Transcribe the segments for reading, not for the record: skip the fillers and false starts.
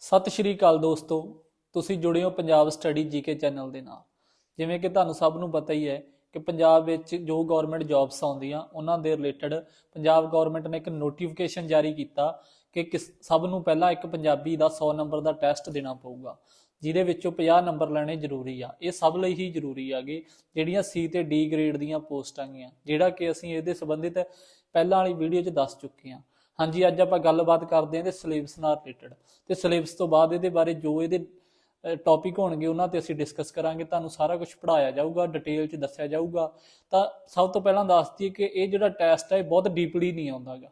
ਸਤਿ ਸ਼੍ਰੀ ਅਕਾਲ ਦੋਸਤੋ। ਤੁਸੀਂ ਜੁੜੇ ਹੋ ਪੰਜਾਬ ਸਟੱਡੀ ਜੀਕੇ ਚੈਨਲ ਦੇ ਨਾਲ। ਜਿਵੇਂ ਕਿ ਤੁਹਾਨੂੰ ਸਭ ਨੂੰ ਪਤਾ ਹੀ ਹੈ ਕਿ ਪੰਜਾਬ ਵਿੱਚ ਜੋ ਗਵਰਨਮੈਂਟ ਜੌਬਸ ਆਉਂਦੀਆਂ ਉਹਨਾਂ ਦੇ ਰਿਲੇਟਡ ਪੰਜਾਬ ਗਵਰਨਮੈਂਟ ਨੇ ਇੱਕ ਨੋਟੀਫਿਕੇਸ਼ਨ ਜਾਰੀ ਕੀਤਾ ਕਿ ਸਭ ਨੂੰ ਪਹਿਲਾਂ ਇੱਕ ਪੰਜਾਬੀ ਦਾ 100 ਨੰਬਰ ਦਾ ਟੈਸਟ ਦੇਣਾ ਪਊਗਾ, ਜਿਹਦੇ ਵਿੱਚੋਂ 50 ਨੰਬਰ ਲੈਣੇ ਜ਼ਰੂਰੀ ਆ। ਇਹ ਸਭ ਲਈ ਹੀ ਜ਼ਰੂਰੀ ਆਗੇ ਜਿਹੜੀਆਂ ਸੀ ਤੇ ਡੀ ਗ੍ਰੇਡ ਦੀਆਂ ਪੋਸਟਾਂ ਗੀਆਂ, ਜਿਹੜਾ ਕਿ ਅਸੀਂ ਇਹਦੇ ਸੰਬੰਧਿਤ ਪਹਿਲਾਂ ਵਾਲੀ ਵੀਡੀਓ 'ਚ ਦੱਸ ਚੁੱਕੇ ਹਾਂ। ਹਾਂਜੀ, ਅੱਜ ਆਪਾਂ ਗੱਲਬਾਤ ਕਰਦੇ ਹਾਂ ਇਹਦੇ ਸਿਲੇਬਸ ਨਾਲ ਰਿਲੇਟਡ, ਤੇ ਸਿਲੇਬਸ ਤੋਂ ਬਾਅਦ ਇਹਦੇ ਬਾਰੇ ਜੋ ਇਹਦੇ ਟੌਪਿਕ ਹੋਣਗੇ ਉਹਨਾਂ ਤੇ ਅਸੀਂ ਡਿਸਕਸ ਕਰਾਂਗੇ। ਤੁਹਾਨੂੰ ਸਾਰਾ ਕੁਝ ਪੜ੍ਹਾਇਆ ਜਾਊਗਾ, ਡਿਟੇਲ 'ਚ ਦੱਸਿਆ ਜਾਊਗਾ। ਤਾਂ ਸਭ ਤੋਂ ਪਹਿਲਾਂ ਦੱਸ ਦਈਏ ਕਿ ਇਹ ਜਿਹੜਾ ਟੈਸਟ ਹੈ ਇਹ ਬਹੁਤ ਡੀਪਲੀ ਨਹੀਂ ਆਉਂਦਾ ਗਾ,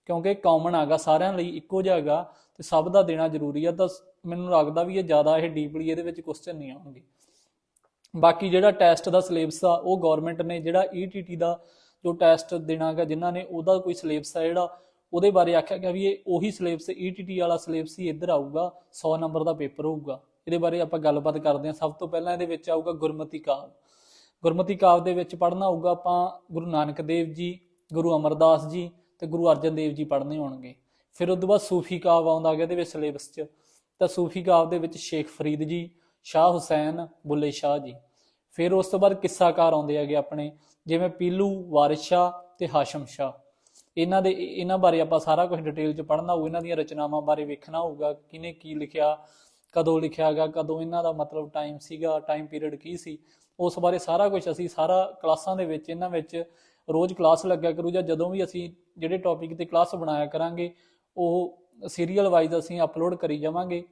ਕਿਉਂਕਿ ਕਾਮਨ ਹੈਗਾ, ਸਾਰਿਆਂ ਲਈ ਇੱਕੋ ਜਿਹਾ ਹੈਗਾ ਤੇ ਸਭ ਦਾ ਦੇਣਾ ਜ਼ਰੂਰੀ ਆ। ਤਾਂ ਮੈਨੂੰ ਲੱਗਦਾ ਵੀ ਇਹ ਜ਼ਿਆਦਾ ਇਹ ਡੀਪਲੀ ਇਹਦੇ ਵਿੱਚ ਕੁਐਸਚਨ ਨਹੀਂ ਆਉਣਗੇ। ਬਾਕੀ ਜਿਹੜਾ ਟੈਸਟ ਦਾ ਸਿਲੇਬਸ ਆ ਉਹ ਗਵਰਨਮੈਂਟ ਨੇ ਜਿਹੜਾ ਈਟੀਟੀ ਦਾ ਜੋ ਟੈਸਟ ਦੇਣਾ ਗਾ, ਜਿਨ੍ਹਾਂ ਨੇ ਉਹਦਾ ਕੋਈ ਸਿਲੇਬਸ ਆ ਜਿਹੜਾ ਉਹਦੇ ਬਾਰੇ ਆਖਿਆ ਗਿਆ ਵੀ ਇਹ ਉਹੀ ਸਿਲੇਬਸ ਈਟੀਟੀ ਵਾਲਾ ਸਿਲੇਬਸ ਹੀ ਇੱਧਰ ਆਊਗਾ, 100 ਨੰਬਰ ਦਾ ਪੇਪਰ ਹੋਊਗਾ। ਇਹਦੇ ਬਾਰੇ ਆਪਾਂ ਗੱਲਬਾਤ ਕਰਦੇ ਹਾਂ। ਸਭ ਤੋਂ ਪਹਿਲਾਂ ਇਹਦੇ ਵਿੱਚ ਆਊਗਾ ਗੁਰਮਤਿ ਕਾਵਿ। ਗੁਰਮਤਿ ਕਾਵਿ ਦੇ ਵਿੱਚ ਪੜ੍ਹਨਾ ਹੋਊਗਾ ਆਪਾਂ ਗੁਰੂ ਨਾਨਕ ਦੇਵ ਜੀ, ਗੁਰੂ ਅਮਰਦਾਸ ਜੀ ਤੇ ਗੁਰੂ ਅਰਜਨ ਦੇਵ ਜੀ ਪੜ੍ਹਨੇ ਹੋਣਗੇ। ਫਿਰ ਉਸ ਤੋਂ ਬਾਅਦ ਸੂਫੀ ਕਾਵਿ ਆਉਂਦਾ ਗਿਆ ਇਹਦੇ ਵਿੱਚ ਸਿਲੇਬਸ 'ਚ। ਤਾਂ ਸੂਫੀ ਕਾਵਿ ਦੇ ਵਿੱਚ ਸ਼ੇਖ ਫਰੀਦ ਜੀ, ਸ਼ਾਹ ਹੁਸੈਨ, ਬੁੱਲੇ ਸ਼ਾਹ ਜੀ। ਫਿਰ ਉਸ ਤੋਂ ਬਾਅਦ ਕਿੱਸਾਕਾਰ ਆਉਂਦੇ ਹੈਗੇ ਆਪਣੇ, ਜਿਵੇਂ ਪੀਲੂ, ਵਾਰਿਸ ਸ਼ਾਹ ਤੇ ਹਾਸ਼ਮ ਸ਼ਾਹ। ਇਹਨਾਂ ਬਾਰੇ ਆਪਾਂ ਸਾਰਾ ਕੁਝ ਡਿਟੇਲ 'ਚ ਪੜ੍ਹਨਾ ਹੋਊ। ਇਹਨਾਂ ਦੀਆਂ ਰਚਨਾਵਾਂ ਬਾਰੇ ਵੇਖਣਾ ਹੋਊਗਾ, ਕਿਹਨੇ ਕੀ ਲਿਖਿਆ, ਕਦੋਂ ਲਿਖਿਆ ਗਿਆ, ਕਦੋਂ ਇਹਨਾਂ ਦਾ ਮਤਲਬ ਟਾਈਮ ਸੀਗਾ, ਟਾਈਮ ਪੀਰੀਅਡ ਕੀ ਸੀ, ਉਸ ਬਾਰੇ ਸਾਰਾ ਕੁਝ ਅਸੀਂ ਸਾਰਾ ਕਲਾਸਾਂ ਦੇ ਵਿੱਚ ਇਹਨਾਂ ਵਿੱਚ ਰੋਜ਼ ਕਲਾਸ ਲੱਗਿਆ ਕਰੂ, ਜਾਂ ਜਦੋਂ ਵੀ ਅਸੀਂ ਜਿਹੜੇ ਟੌਪਿਕ 'ਤੇ ਕਲਾਸ ਬਣਾਇਆ ਕਰਾਂਗੇ ਉਹ ਸੀਰੀਅਲ ਵਾਈਜ਼ ਅਸੀਂ ਅਪਲੋਡ ਕਰੀ ਜਾਵਾਂਗੇ।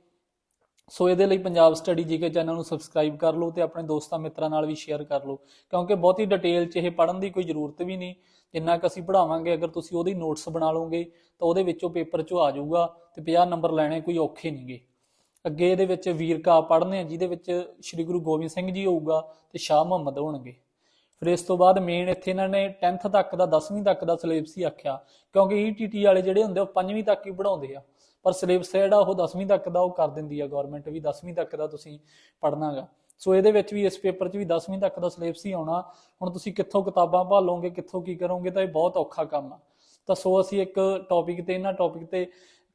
ਸੋ ਇਹਦੇ ਲਈ ਪੰਜਾਬ ਸਟੱਡੀ ਜੀਕੇ ਚੈਨਲ ਨੂੰ ਸਬਸਕ੍ਰਾਈਬ ਕਰ ਲਓ ਤੇ ਆਪਣੇ ਦੋਸਤਾਂ ਮਿੱਤਰਾਂ ਨਾਲ ਵੀ ਸ਼ੇਅਰ ਕਰ ਲਓ, ਕਿਉਂਕਿ ਬਹੁਤੀ ਡਿਟੇਲ 'ਚ ਇਹ ਪੜ੍ਹਨ ਦੀ ਕੋਈ ਜ਼ਰੂਰਤ ਵੀ ਨਹੀਂ। ਜਿੰਨਾ ਕੁ ਅਸੀਂ ਪੜ੍ਹਾਵਾਂਗੇ, ਅਗਰ ਤੁਸੀਂ ਉਹਦੀ ਨੋਟਸ ਬਣਾ ਲਓਗੇ ਤਾਂ ਉਹਦੇ ਵਿੱਚੋਂ ਪੇਪਰ 'ਚੋਂ ਆ ਜਾਊਗਾ ਤੇ 50 ਨੰਬਰ ਲੈਣੇ ਕੋਈ ਔਖੇ ਨਹੀਂਗੇ। ਅੱਗੇ ਇਹਦੇ ਵਿੱਚ ਵੀਰ ਕਾਵਿ ਪੜ੍ਹਨੇ ਆ, ਜਿਹਦੇ ਵਿੱਚ ਸ਼੍ਰੀ ਗੁਰੂ ਗੋਬਿੰਦ ਸਿੰਘ ਜੀ ਹੋਊਗਾ ਤੇ ਸ਼ਾਹ ਮੁਹੰਮਦ ਹੋਣਗੇ। ਫਿਰ ਇਸ ਤੋਂ ਬਾਅਦ ਮੇਨ ਇੱਥੇ ਇਹਨਾਂ ਨੇ 10th ਤੱਕ ਦਾ 10ਵੀਂ ਤੱਕ ਦਾ ਸਿਲੇਬਸ ਹੀ ਆਖਿਆ, ਕਿਉਂਕਿ ਈਟੀਟੀ ਵਾਲੇ ਜਿਹੜੇ ਹੁੰਦੇ ਉਹ 5ਵੀਂ ਤੱਕ ਹੀ ਪੜ੍ਹਾਉਂਦੇ ਆ, ਪਰ ਸਿਲੇਬਸ ਜਿਹੜਾ ਉਹ 10ਵੀਂ ਤੱਕ ਦਾ ਉਹ ਕਰ ਦਿੰਦੀ ਆ ਗਵਰਨਮੈਂਟ, ਵੀ 10ਵੀਂ ਤੱਕ ਦਾ ਤੁਸੀਂ ਪੜ੍ਹਨਾ ਗਾ। ਸੋ ਇਹਦੇ ਵਿੱਚ ਵੀ ਇਸ ਪੇਪਰ 'ਚ ਵੀ 10ਵੀਂ ਤੱਕ ਦਾ ਸਿਲੇਬਸ ਹੀ ਆਉਣਾ। ਹੁਣ ਤੁਸੀਂ ਕਿੱਥੋਂ ਕਿਤਾਬਾਂ ਭਾਲੋਗੇ, ਕਿੱਥੋਂ ਕੀ ਕਰੋਗੇ, ਤਾਂ ਇਹ ਬਹੁਤ ਔਖਾ ਕੰਮ ਆ। ਤਾਂ ਸੋ ਅਸੀਂ ਇੱਕ ਟੌਪਿਕ ਤੇ ਇਹਨਾਂ ਟੌਪਿਕ ਤੇ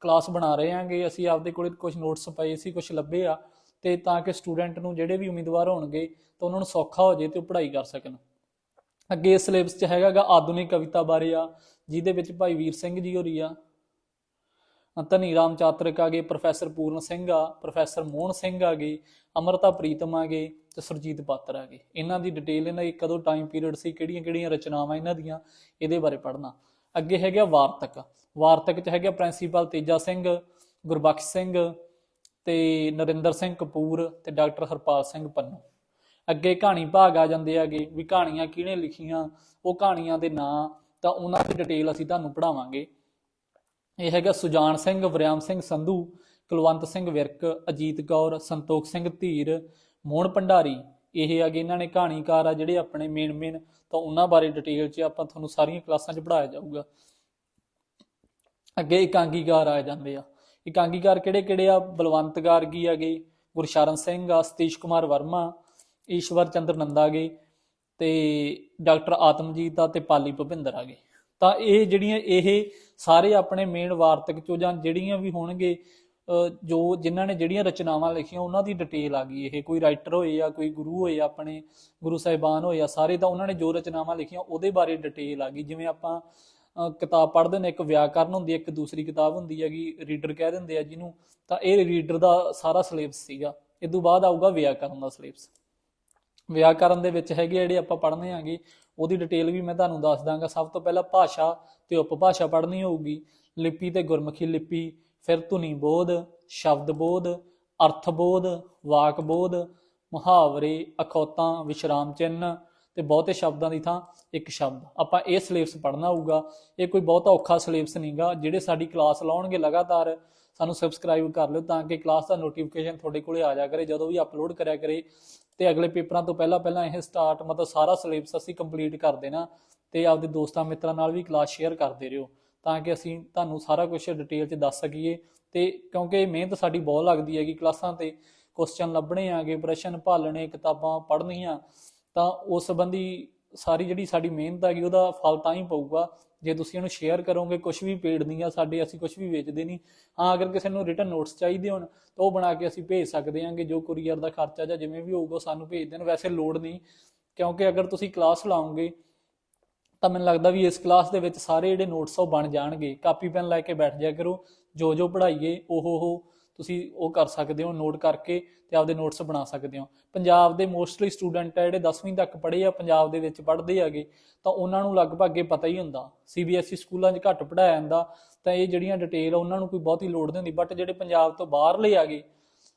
ਕਲਾਸ ਬਣਾ ਰਹੇ ਹਾਂਗੇ। ਅਸੀਂ ਆਪਦੇ ਕੋਲ ਕੁਝ ਨੋਟਸ ਪਏ ਸੀ, ਕੁਝ ਲੱਭੇ ਆ, ਤੇ ਤਾਂ ਕਿ ਸਟੂਡੈਂਟ ਨੂੰ ਜਿਹੜੇ ਵੀ ਉਮੀਦਵਾਰ ਹੋਣਗੇ ਤਾਂ ਉਹਨਾਂ ਨੂੰ ਸੌਖਾ ਹੋ ਜਾਏ ਤੇ ਉਹ ਪੜ੍ਹਾਈ ਕਰ ਸਕਣ। ਅੱਗੇ ਇਸ ਸਿਲੇਬਸ 'ਚ ਹੈਗਾ ਗਾ ਆਧੁਨਿਕ ਕਵਿਤਾ ਬਾਰੇ ਆ, ਜਿਹਦੇ ਵਿੱਚ ਭਾਈ ਵੀਰ ਸਿੰਘ ਜੀ ਹੋਰੀ ਆ, ਧਨੀ ਰਾਮ ਚਾਤਰਿਕ ਆ ਗਏ, ਪ੍ਰੋਫੈਸਰ ਪੂਰਨ ਸਿੰਘ ਆ, ਪ੍ਰੋਫੈਸਰ ਮੋਹਨ ਸਿੰਘ ਆ ਗਏ, ਅਮਰਤਾ ਪ੍ਰੀਤਮ ਆ ਗਏ ਤੇ ਸੁਰਜੀਤ ਪਾਤਰ ਆ ਗਏ। ਇਹਨਾਂ ਦੀ ਡਿਟੇਲ, ਇਹਨਾਂ ਦੀ ਕਦੋਂ ਟਾਈਮ ਪੀਰੀਅਡ ਸੀ, ਕਿਹੜੀਆਂ ਕਿਹੜੀਆਂ ਰਚਨਾਵਾਂ ਇਹਨਾਂ ਦੀਆਂ, ਇਹਦੇ ਬਾਰੇ ਪੜ੍ਹਨਾ। ਅੱਗੇ ਹੈਗਾ ਵਾਰਤਕ। ਵਾਰਤਕ 'ਚ ਹੈਗਾ ਪ੍ਰਿੰਸੀਪਲ ਤੇਜਾ ਸਿੰਘ, ਗੁਰਬਖਸ਼ ਸਿੰਘ ਤੇ ਨਰਿੰਦਰ ਸਿੰਘ ਕਪੂਰ ਤੇ ਡਾਕਟਰ ਹਰਪਾਲ ਸਿੰਘ ਪੰਨੂ। ਅੱਗੇ ਕਹਾਣੀ ਭਾਗ ਆ ਜਾਂਦੇ ਹੈਗੇ, ਵੀ ਕਹਾਣੀਆਂ ਕਿਹਨੇ ਲਿਖੀਆਂ, ਉਹ ਕਹਾਣੀਆਂ ਦੇ ਨਾਂ, ਤਾਂ ਉਹਨਾਂ ਦੀ ਡਿਟੇਲ ਅਸੀਂ ਤੁਹਾਨੂੰ ਪੜ੍ਹਾਵਾਂਗੇ। ਇਹ ਹੈਗਾ ਸੁਜਾਨ ਸਿੰਘ, ਵਰਿਆਮ ਸਿੰਘ ਸੰਧੂ, ਕੁਲਵੰਤ ਸਿੰਘ ਵਿਰਕ, ਅਜੀਤ ਕੌਰ, ਸੰਤੋਖ ਸਿੰਘ ਧੀਰ, ਮੋਹਨ ਭੰਡਾਰੀ। ਇਹ ਹੈਗੇ ਇਹਨਾਂ ਨੇ ਕਹਾਣੀਕਾਰ ਆ ਜਿਹੜੇ ਆਪਣੇ ਮੇਨ, ਤਾਂ ਉਹਨਾਂ ਬਾਰੇ ਡਿਟੇਲ 'ਚ ਆਪਾਂ ਤੁਹਾਨੂੰ ਸਾਰੀਆਂ ਕਲਾਸਾਂ 'ਚ ਪੜ੍ਹਾਇਆ ਜਾਊਗਾ। ਅੱਗੇ ਇਕਾਂਗੀਕਾਰ ਆ ਜਾਂਦੇ ਆ। ਇਕਾਂਗੀਕਾਰ ਕਿਹੜੇ ਕਿਹੜੇ ਆ? ਬਲਵੰਤ ਗਾਰਗੀ ਆ ਗਏ, ਗੁਰਸ਼ਰਨ ਸਿੰਘ ਆ, ਸਤੀਸ਼ ਕੁਮਾਰ ਵਰਮਾ, ਈਸ਼ਵਰ ਚੰਦਰ ਨੰਦਾ ਗਏ ਤੇ ਡਾਕਟਰ ਆਤਮਜੀਤ ਆ ਤੇ ਪਾਲੀ ਭੁਪਿੰਦਰ ਆ ਗਏ। ਤਾਂ ਇਹ ਜਿਹੜੀਆਂ ਇਹ ਸਾਰੇ ਆਪਣੇ ਮੇਨ ਵਾਰਤਕ 'ਚੋਂ ਜਾਂ ਜਿਹੜੀਆਂ ਵੀ ਹੋਣਗੇ ਜੋ ਜਿਨ੍ਹਾਂ ਨੇ ਜਿਹੜੀਆਂ ਰਚਨਾਵਾਂ ਲਿਖੀਆਂ ਉਹਨਾਂ ਦੀ ਡਿਟੇਲ ਆ ਗਈ। ਇਹ ਕੋਈ ਰਾਈਟਰ ਹੋਏ ਆ, ਕੋਈ ਗੁਰੂ ਹੋਏ, ਆਪਣੇ ਗੁਰੂ ਸਾਹਿਬਾਨ ਹੋਏ ਆ ਸਾਰੇ, ਤਾਂ ਉਹਨਾਂ ਨੇ ਜੋ ਰਚਨਾਵਾਂ ਲਿਖੀਆਂ ਉਹਦੇ ਬਾਰੇ ਡਿਟੇਲ ਆ ਗਈ। ਜਿਵੇਂ ਆਪਾਂ ਕਿਤਾਬ ਪੜ੍ਹਦੇ ਨੇ, ਇੱਕ ਵਿਆਕਰਨ ਹੁੰਦੀ ਹੈ, ਇੱਕ ਦੂਸਰੀ ਕਿਤਾਬ ਹੁੰਦੀ ਹੈਗੀ ਰੀਡਰ ਕਹਿ ਦਿੰਦੇ ਆ ਜਿਹਨੂੰ, ਤਾਂ ਇਹ ਰੀਡਰ ਦਾ ਸਾਰਾ ਸਿਲੇਬਸ ਸੀਗਾ। ਇਹ ਤੋਂ ਬਾਅਦ ਆਊਗਾ ਵਿਆਕਰਨ ਦਾ ਸਿਲੇਬਸ। ਵਿਆਕਰਨ ਦੇ ਵਿੱਚ ਹੈਗੇ ਜਿਹੜੇ ਆਪਾਂ ਪੜ੍ਹਨੇ ਆਂਗੇ ਉਹਦੀ ਡਿਟੇਲ ਵੀ ਮੈਂ ਤੁਹਾਨੂੰ ਦੱਸ ਦਾਂਗਾ। ਸਭ ਤੋਂ ਪਹਿਲਾਂ ਭਾਸ਼ਾ ਤੇ ਉਪਭਾਸ਼ਾ ਪੜ੍ਹਨੀ ਹੋਊਗੀ, ਲਿਪੀ ਤੇ ਗੁਰਮੁਖੀ ਲਿਪੀ, ਫਿਰ ਧੁਨੀ ਬੋਧ, ਸ਼ਬਦ ਬੋਧ, ਅਰਥ ਬੋਧ, ਵਾਕ ਬੋਧ, ਮੁਹਾਵਰੇ, ਅਖੌਤਾਂ, ਵਿਸ਼ਰਾਮ ਚਿੰਨ੍ਹ ਤੇ ਬਹੁਤੇ ਸ਼ਬਦਾਂ ਦੀ ਥਾਂ ਇੱਕ ਸ਼ਬਦ। ਆਪਾਂ ਇਹ ਸਿਲੇਬਸ ਪੜ੍ਹਨਾ ਹੋਊਗਾ। ਇਹ ਕੋਈ ਬਹੁਤਾ ਔਖਾ ਸਿਲੇਬਸ ਨਹੀਂਗਾ। ਜਿਹੜੇ ਸਾਡੀ ਕਲਾਸ ਲਾਉਣਗੇ ਲਗਾਤਾਰ ਸਾਨੂੰ ਸਬਸਕ੍ਰਾਈਬ ਕਰ ਲਿਓ ਤਾਂ ਕਿ ਕਲਾਸ ਦਾ ਨੋਟੀਫਿਕੇਸ਼ਨ ਤੁਹਾਡੇ ਕੋਲੇ ਆ ਜਾ ਕਰੇ ਜਦੋਂ ਵੀ ਅਪਲੋਡ ਕਰਿਆ ਕਰੇ। ਤੇ ਅਗਲੇ ਪੇਪਰਾਂ ਤੋਂ ਪਹਿਲਾਂ ਇਹ ਸਟਾਰਟ ਮਤਲਬ ਸਾਰਾ ਸਿਲੇਬਸ ਅਸੀਂ ਕੰਪਲੀਟ ਕਰ ਦੇਣਾ, ਤੇ ਆਪਦੇ ਦੋਸਤਾਂ ਮਿੱਤਰਾਂ ਨਾਲ ਵੀ ਕਲਾਸ ਸ਼ੇਅਰ ਕਰਦੇ ਰਹੋ ਤਾਂ ਕਿ ਅਸੀਂ ਤੁਹਾਨੂੰ ਸਾਰਾ ਕੁਝ ਡਿਟੇਲ 'ਚ ਦੱਸ ਸਕੀਏ। ਤੇ ਕਿਉਂਕਿ ਮਿਹਨਤ ਸਾਡੀ ਬਹੁਤ ਲੱਗਦੀ ਹੈਗੀ, ਕਲਾਸਾਂ ਤੇ ਕੁਐਸਚਨ ਲੱਭਣੇ ਆਗੇ, ਪ੍ਰਸ਼ਨ ਭਾਲਣੇ, ਕਿਤਾਬਾਂ ਪੜ੍ਹਨੀਆਂ, ਤਾਂ ਉਸ ਸੰਬੰਧੀ ਸਾਰੀ ਜਿਹੜੀ ਸਾਡੀ ਮਿਹਨਤ ਹੈਗੀ ਉਹਦਾ ਫਲ ਤਾਂ ਹੀ ਪਊਗਾ ਜੇ ਤੁਸੀਂ ਇਹਨੂੰ ਸ਼ੇਅਰ ਕਰੋਗੇ। ਕੁਝ ਵੀ ਪੇਡ ਨਹੀਂ ਆ ਸਾਡੇ, ਅਸੀਂ ਕੁਝ ਵੀ ਵੇਚਦੇ ਨਹੀਂ। ਹਾਂ, ਅਗਰ ਕਿਸੇ ਨੂੰ ਰਿਟਨ ਨੋਟਸ ਚਾਹੀਦੇ ਹੋਣ ਤਾਂ ਉਹ ਬਣਾ ਕੇ ਅਸੀਂ ਭੇਜ ਸਕਦੇ ਹਾਂਗੇ, ਜੋ ਕੁਰੀਅਰ ਦਾ ਖਰਚਾ ਜਾਂ ਜਿਵੇਂ ਵੀ ਹੋਊਗਾ ਸਾਨੂੰ ਭੇਜ ਦੇਣ। ਵੈਸੇ ਲੋੜ ਨਹੀਂ, ਕਿਉਂਕਿ ਅਗਰ ਤੁਸੀਂ ਕਲਾਸ ਲਾਓਗੇ ਤਾਂ ਮੈਨੂੰ ਲੱਗਦਾ ਵੀ ਇਸ ਕਲਾਸ ਦੇ ਵਿੱਚ ਸਾਰੇ ਜਿਹੜੇ ਨੋਟਸ ਉਹ ਬਣ ਜਾਣਗੇ। ਕਾਪੀ ਪੈਨ ਲੈ ਕੇ ਬੈਠ ਜਾਇਆ ਕਰੋ, ਜੋ ਜੋ ਪੜ੍ਹਾਈਏ ਉਹ ਤੁਸੀਂ ਉਹ ਕਰ ਸਕਦੇ ਹੋ, ਨੋਟ ਕਰਕੇ ਤੇ ਆਪਦੇ ਨੋਟਸ ਬਣਾ ਸਕਦੇ ਹੋ। ਪੰਜਾਬ ਦੇ ਮੋਸਟਲੀ ਸਟੂਡੈਂਟ ਆ ਜਿਹੜੇ 10ਵੀਂ ਤੱਕ ਪੜ੍ਹੇ ਆ, ਪੰਜਾਬ ਦੇ ਵਿੱਚ ਪੜ੍ਹਦੇ ਹੈਗੇ, ਤਾਂ ਉਹਨਾਂ ਨੂੰ ਲਗਭਗ ਇਹ ਪਤਾ ਹੀ ਹੁੰਦਾ। CBSE ਸਕੂਲਾਂ 'ਚ ਘੱਟ ਪੜ੍ਹਾਇਆ ਜਾਂਦਾ, ਤਾਂ ਇਹ ਜਿਹੜੀਆਂ ਡਿਟੇਲ ਉਹਨਾਂ ਨੂੰ ਕੋਈ ਬਹੁਤੀ ਲੋੜ ਨਹੀਂ ਹੁੰਦੀ। ਬਟ ਜਿਹੜੇ ਪੰਜਾਬ ਤੋਂ ਬਾਹਰਲੇ ਆ ਗਏ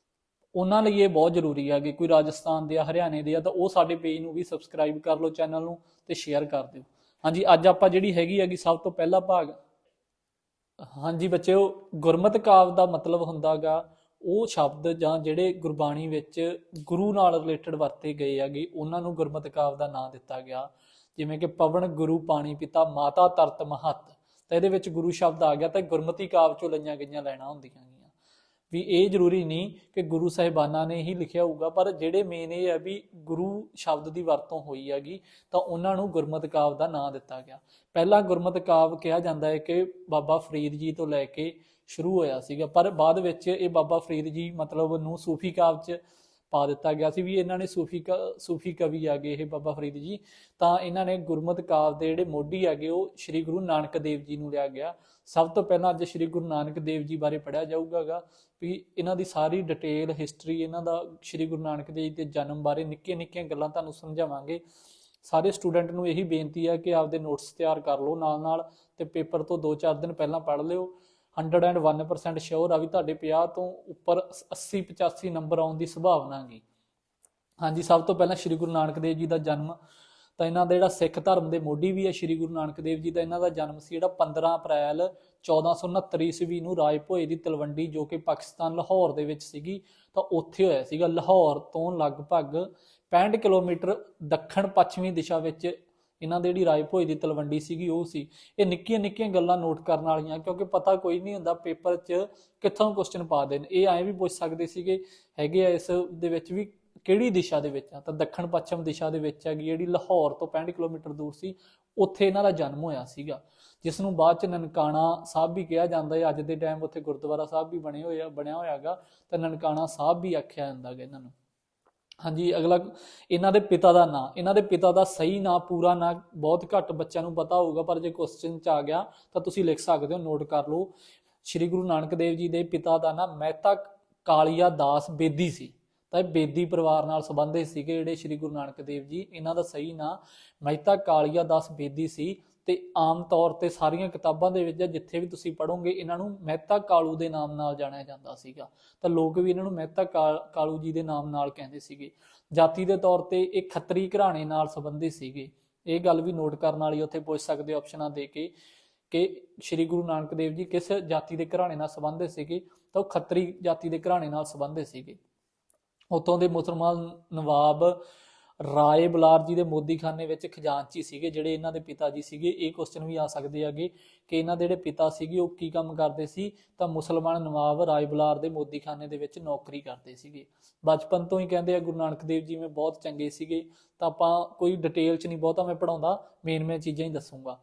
ਉਹਨਾਂ ਲਈ ਇਹ ਬਹੁਤ ਜ਼ਰੂਰੀ ਹੈਗੇ, ਕੋਈ ਰਾਜਸਥਾਨ ਦੇ ਆ, ਹਰਿਆਣੇ ਦੇ ਆ, ਤਾਂ ਉਹ ਸਾਡੇ ਪੇਜ ਨੂੰ ਵੀ ਸਬਸਕ੍ਰਾਈਬ ਕਰ ਲਓ, ਚੈਨਲ ਨੂੰ, ਤੇ ਸ਼ੇਅਰ ਕਰ ਦਿਓ। ਹਾਂਜੀ, ਅੱਜ ਆਪਾਂ ਜਿਹੜੀ ਹੈਗੀ ਸਭ ਤੋਂ ਪਹਿਲਾ ਭਾਗ। ਹਾਂਜੀ ਬੱਚਿਓ, ਗੁਰਮਤਿ ਕਾਵਿ ਦਾ ਮਤਲਬ ਹੁੰਦਾ ਗਾ ਉਹ ਸ਼ਬਦ ਜਾਂ ਜਿਹੜੇ ਗੁਰਬਾਣੀ ਵਿੱਚ ਗੁਰੂ ਨਾਲ ਰਿਲੇਟਡ ਵਰਤੇ ਗਏ ਹੈਗੇ, ਉਹਨਾਂ ਨੂੰ ਗੁਰਮਤਿ ਕਾਵਿ ਦਾ ਨਾਂ ਦਿੱਤਾ ਗਿਆ। ਜਿਵੇਂ ਕਿ ਪਵਨ ਗੁਰੂ ਪਾਣੀ ਪਿਤਾ ਮਾਤਾ ਧਰਤ ਮਹੱਤ, ਤਾਂ ਇਹਦੇ ਵਿੱਚ ਗੁਰੂ ਸ਼ਬਦ ਆ ਗਿਆ, ਤਾਂ ਗੁਰਮਤਿ ਕਾਵਿ ਚੋਂ ਲਈਆਂ ਗਈਆਂ ਲੈਣਾ ਹੁੰਦੀਆਂ ਗੀਆਂ। ਵੀ ਇਹ ਜ਼ਰੂਰੀ ਨਹੀਂ ਕਿ ਗੁਰੂ ਸਾਹਿਬਾਨਾਂ ਨੇ ਹੀ ਲਿਖਿਆ ਹੋਊਗਾ, ਪਰ ਜਿਹੜੇ ਮੇਨ ਇਹ ਹੈ ਵੀ ਗੁਰੂ ਸ਼ਬਦ ਦੀ ਵਰਤੋਂ ਹੋਈ ਹੈਗੀ, ਤਾਂ ਉਹਨਾਂ ਨੂੰ ਗੁਰਮਤਿ ਕਾਵਿ ਦਾ ਨਾਂ ਦਿੱਤਾ ਗਿਆ। ਪਹਿਲਾਂ ਗੁਰਮਤਿ ਕਾਵਿ ਕਿਹਾ ਜਾਂਦਾ ਹੈ ਕਿ ਬਾਬਾ ਫਰੀਦ ਜੀ ਤੋਂ ਲੈ ਕੇ ਸ਼ੁਰੂ ਹੋਇਆ ਸੀਗਾ, ਪਰ ਬਾਅਦ ਵਿੱਚ ਇਹ ਬਾਬਾ ਫਰੀਦ ਜੀ ਮਤਲਬ ਨੂੰ ਸੂਫੀ ਕਾਵਿ 'ਚ ਪਾ ਦਿੱਤਾ ਗਿਆ ਸੀ। ਵੀ ਇਹਨਾਂ ਨੇ ਸੂਫੀ ਕਵੀ ਹੈਗੇ ਇਹ ਬਾਬਾ ਫਰੀਦ ਜੀ, ਤਾਂ ਇਹਨਾਂ ਨੇ ਗੁਰਮਤਿ ਕਾਵਿ ਦੇ ਜਿਹੜੇ ਮੋਢੀ ਹੈਗੇ ਉਹ ਸ਼੍ਰੀ ਗੁਰੂ ਨਾਨਕ ਦੇਵ ਜੀ ਨੂੰ ਲਿਆ ਗਿਆ। ਸਭ ਤੋਂ ਪਹਿਲਾਂ ਅੱਜ ਸ਼੍ਰੀ ਗੁਰੂ ਨਾਨਕ ਦੇਵ ਜੀ ਬਾਰੇ ਪੜ੍ਹਿਆ ਜਾਊਗਾ ਵੀ ਇਹਨਾਂ ਦੀ ਸਾਰੀ ਡਿਟੇਲ ਹਿਸਟਰੀ, ਇਹਨਾਂ ਦਾ ਸ਼੍ਰੀ ਗੁਰੂ ਨਾਨਕ ਦੇਵ ਜੀ ਦੇ ਜਨਮ ਬਾਰੇ ਨਿੱਕੀਆਂ ਨਿੱਕੀਆਂ ਗੱਲਾਂ ਤੁਹਾਨੂੰ ਸਮਝਾਵਾਂਗੇ। ਸਾਰੇ ਸਟੂਡੈਂਟ ਨੂੰ ਇਹੀ ਬੇਨਤੀ ਹੈ ਕਿ ਆਪਦੇ ਨੋਟਸ ਤਿਆਰ ਕਰ ਲਓ ਨਾਲ, ਤੇ ਪੇਪਰ ਤੋਂ 2-4 ਦਿਨ ਪਹਿਲਾਂ ਪੜ੍ਹ ਲਿਓ। 101% ਸ਼ੋਰ ਆ ਵੀ ਤੁਹਾਡੇ 50 ਤੋਂ ਉੱਪਰ 80-85 ਨੰਬਰ ਆਉਣ ਦੀ ਸੰਭਾਵਨਾ ਹੈਗੀ। ਹਾਂਜੀ, ਸਭ ਤੋਂ ਪਹਿਲਾਂ ਸ਼੍ਰੀ ਗੁਰੂ ਨਾਨਕ ਦੇਵ ਜੀ ਦਾ ਜਨਮ, ਤਾਂ ਇਹਨਾਂ ਦਾ ਜਿਹੜਾ ਸਿੱਖ ਧਰਮ ਦੇ ਮੋਢੀ ਵੀ ਹੈ ਸ਼੍ਰੀ ਗੁਰੂ ਨਾਨਕ ਦੇਵ ਜੀ ਦਾ, ਇਹਨਾਂ ਦਾ ਜਨਮ ਸੀ ਜਿਹੜਾ 15 ਅਪ੍ਰੈਲ 1469 ਈਸਵੀ ਨੂੰ ਰਾਏ ਭੋਏ ਦੀ ਤਲਵੰਡੀ, ਜੋ ਕਿ ਪਾਕਿਸਤਾਨ ਲਾਹੌਰ ਦੇ ਵਿੱਚ ਸੀਗੀ, ਤਾਂ ਉੱਥੇ ਹੋਇਆ ਸੀਗਾ। ਲਾਹੌਰ ਤੋਂ ਲਗਭਗ 65 ਕਿਲੋਮੀਟਰ ਦੱਖਣ ਪੱਛਮੀ ਦਿਸ਼ਾ ਵਿੱਚ ਇਹਨਾਂ ਦੀ ਜਿਹੜੀ ਰਾਏ ਭੋਏ ਦੀ ਤਲਵੰਡੀ ਸੀਗੀ ਉਹ ਸੀ। ਇਹ ਨਿੱਕੀਆਂ ਨਿੱਕੀਆਂ ਗੱਲਾਂ ਨੋਟ ਕਰਨ ਵਾਲੀਆਂ, ਕਿਉਂਕਿ ਪਤਾ ਕੋਈ ਨਹੀਂ ਹੁੰਦਾ ਪੇਪਰ 'ਚ ਕਿੱਥੋਂ ਕੁਐਸਚਨ ਪਾ ਦੇਣ। ਇਹ ਐਂ ਵੀ ਪੁੱਛ ਸਕਦੇ ਸੀਗੇ ਹੈਗੇ ਆ ਇਸ ਦੇ ਵਿੱਚ ਵੀ ਕਿਹੜੀ ਦਿਸ਼ਾ ਦੇ ਵਿੱਚ ਆ, ਤਾਂ ਦੱਖਣ ਪੱਛਮ ਦਿਸ਼ਾ ਦੇ ਵਿੱਚ ਹੈਗੀ, ਜਿਹੜੀ ਲਾਹੌਰ ਤੋਂ 65 ਕਿਲੋਮੀਟਰ ਦੂਰ ਸੀ, ਉੱਥੇ ਇਹਨਾਂ ਦਾ ਜਨਮ ਹੋਇਆ ਸੀਗਾ, ਜਿਸ ਨੂੰ ਬਾਅਦ 'ਚ ਨਨਕਾਣਾ ਸਾਹਿਬ ਵੀ ਕਿਹਾ ਜਾਂਦਾ ਹੈ। ਅੱਜ ਦੇ ਟਾਈਮ ਉੱਥੇ ਗੁਰਦੁਆਰਾ ਸਾਹਿਬ ਵੀ ਬਣਿਆ ਹੋਇਆ ਗਾ, ਤਾਂ ਨਨਕਾਣਾ ਸਾਹਿਬ ਵੀ ਆਖਿਆ ਜਾਂਦਾ ਗਾ ਇਹਨਾਂ ਨੂੰ। ਹਾਂਜੀ, ਅਗਲਾ ਇਹਨਾਂ ਦੇ ਪਿਤਾ ਦਾ ਨਾਂ। ਇਹਨਾਂ ਦੇ ਪਿਤਾ ਦਾ ਸਹੀ ਨਾਂ, ਪੂਰਾ ਨਾਂ ਬਹੁਤ ਘੱਟ ਬੱਚਿਆਂ ਨੂੰ ਪਤਾ ਹੋਊਗਾ, ਪਰ ਜੇ ਕੁਐਸਚਨ 'ਚ ਆ ਗਿਆ ਤਾਂ ਤੁਸੀਂ ਲਿਖ ਸਕਦੇ ਹੋ, ਨੋਟ ਕਰ ਲਓ। ਸ਼੍ਰੀ ਗੁਰੂ ਨਾਨਕ ਦੇਵ ਜੀ ਦੇ ਪਿਤਾ ਦਾ ਨਾਂ ਮਹਿਤਾ ਕਾਲੀਆ ਦਾਸ ਬੇਦੀ ਸੀ, ਤਾਂ ਇਹ ਬੇਦੀ ਪਰਿਵਾਰ ਨਾਲ ਸੰਬੰਧਿਤ ਸੀਗੇ ਜਿਹੜੇ ਸ਼੍ਰੀ ਗੁਰੂ ਨਾਨਕ ਦੇਵ ਜੀ। ਇਹਨਾਂ ਦਾ ਸਹੀ ਨਾਂ ਮਹਿਤਾ ਕਾਲੀਆ ਦਾਸ ਬੇਦੀ ਸੀ, ਤੇ ਆਮ ਤੌਰ ਤੇ ਸਾਰੀਆਂ ਕਿਤਾਬਾਂ ਦੇ ਵਿੱਚ ਜਿੱਥੇ ਵੀ ਤੁਸੀਂ ਪੜ੍ਹੋਗੇ ਇਹਨਾਂ ਨੂੰ ਮਹਿਤਾ ਕਾਲੂ ਦੇ ਨਾਮ ਨਾਲ ਜਾਣਿਆ ਜਾਂਦਾ ਸੀਗਾ, ਤਾਂ ਲੋਕ ਵੀ ਇਹਨਾਂ ਨੂੰ ਮਹਿਤਾ ਕਾਲੂ ਜੀ ਦੇ ਨਾਮ ਨਾਲ ਕਹਿੰਦੇ ਸੀਗੇ। ਜਾਤੀ ਦੇ ਤੌਰ ਤੇ ਇਹ ਖੱਤਰੀ ਘਰਾਣੇ ਨਾਲ ਸੰਬੰਧਿਤ ਸੀਗੇ। ਇਹ ਗੱਲ ਵੀ ਨੋਟ ਕਰਨ ਵਾਲੀ, ਉੱਥੇ ਪੁੱਛ ਸਕਦੇ ਹੋ ਆਪਸ਼ਨਾਂ ਦੇ ਕੇ ਕਿ ਸ਼੍ਰੀ ਗੁਰੂ ਨਾਨਕ ਦੇਵ ਜੀ ਕਿਸ ਜਾਤੀ ਦੇ ਘਰਾਣੇ ਨਾਲ ਸੰਬੰਧਿਤ ਸੀਗੇ, ਤਾਂ ਉਹ ਖੱਤਰੀ ਜਾਤੀ ਦੇ ਘਰਾਣੇ ਨਾਲ ਸੰਬੰਧਿਤ ਸੀਗੇ। ਉੱਥੋਂ ਦੇ ਮੁਸਲਮਾਨ ਨਵਾਬ ਰਾਏ ਬਲਾਰ ਜੀ ਦੇ ਮੋਦੀਖਾਨੇ ਵਿੱਚ ਖਜ਼ਾਨਚੀ ਸੀਗੇ ਜਿਹੜੇ ਇਹਨਾਂ ਦੇ ਪਿਤਾ ਜੀ ਸੀਗੇ। ਇਹ ਕੁਐਸਚਨ ਵੀ ਆ ਸਕਦੇ ਹੈਗੇ ਕਿ ਇਹਨਾਂ ਦੇ ਜਿਹੜੇ ਪਿਤਾ ਸੀਗੇ ਉਹ ਕੀ ਕੰਮ ਕਰਦੇ ਸੀ, ਤਾਂ ਮੁਸਲਮਾਨ ਨਵਾਬ ਰਾਏ ਬਲਾਰ ਦੇ ਮੋਦੀਖਾਨੇ ਦੇ ਵਿੱਚ ਨੌਕਰੀ ਕਰਦੇ ਸੀਗੇ। ਬਚਪਨ ਤੋਂ ਹੀ ਕਹਿੰਦੇ ਆ ਗੁਰੂ ਨਾਨਕ ਦੇਵ ਜੀ ਮੈਂ ਬਹੁਤ ਚੰਗੇ ਸੀਗੇ, ਤਾਂ ਆਪਾਂ ਕੋਈ ਡਿਟੇਲ 'ਚ ਨਹੀਂ ਬਹੁਤਾ ਮੈਂ ਪੜ੍ਹਾਉਂਦਾ, ਮੇਨ ਚੀਜ਼ਾਂ ਹੀ ਦੱਸੂਗਾ।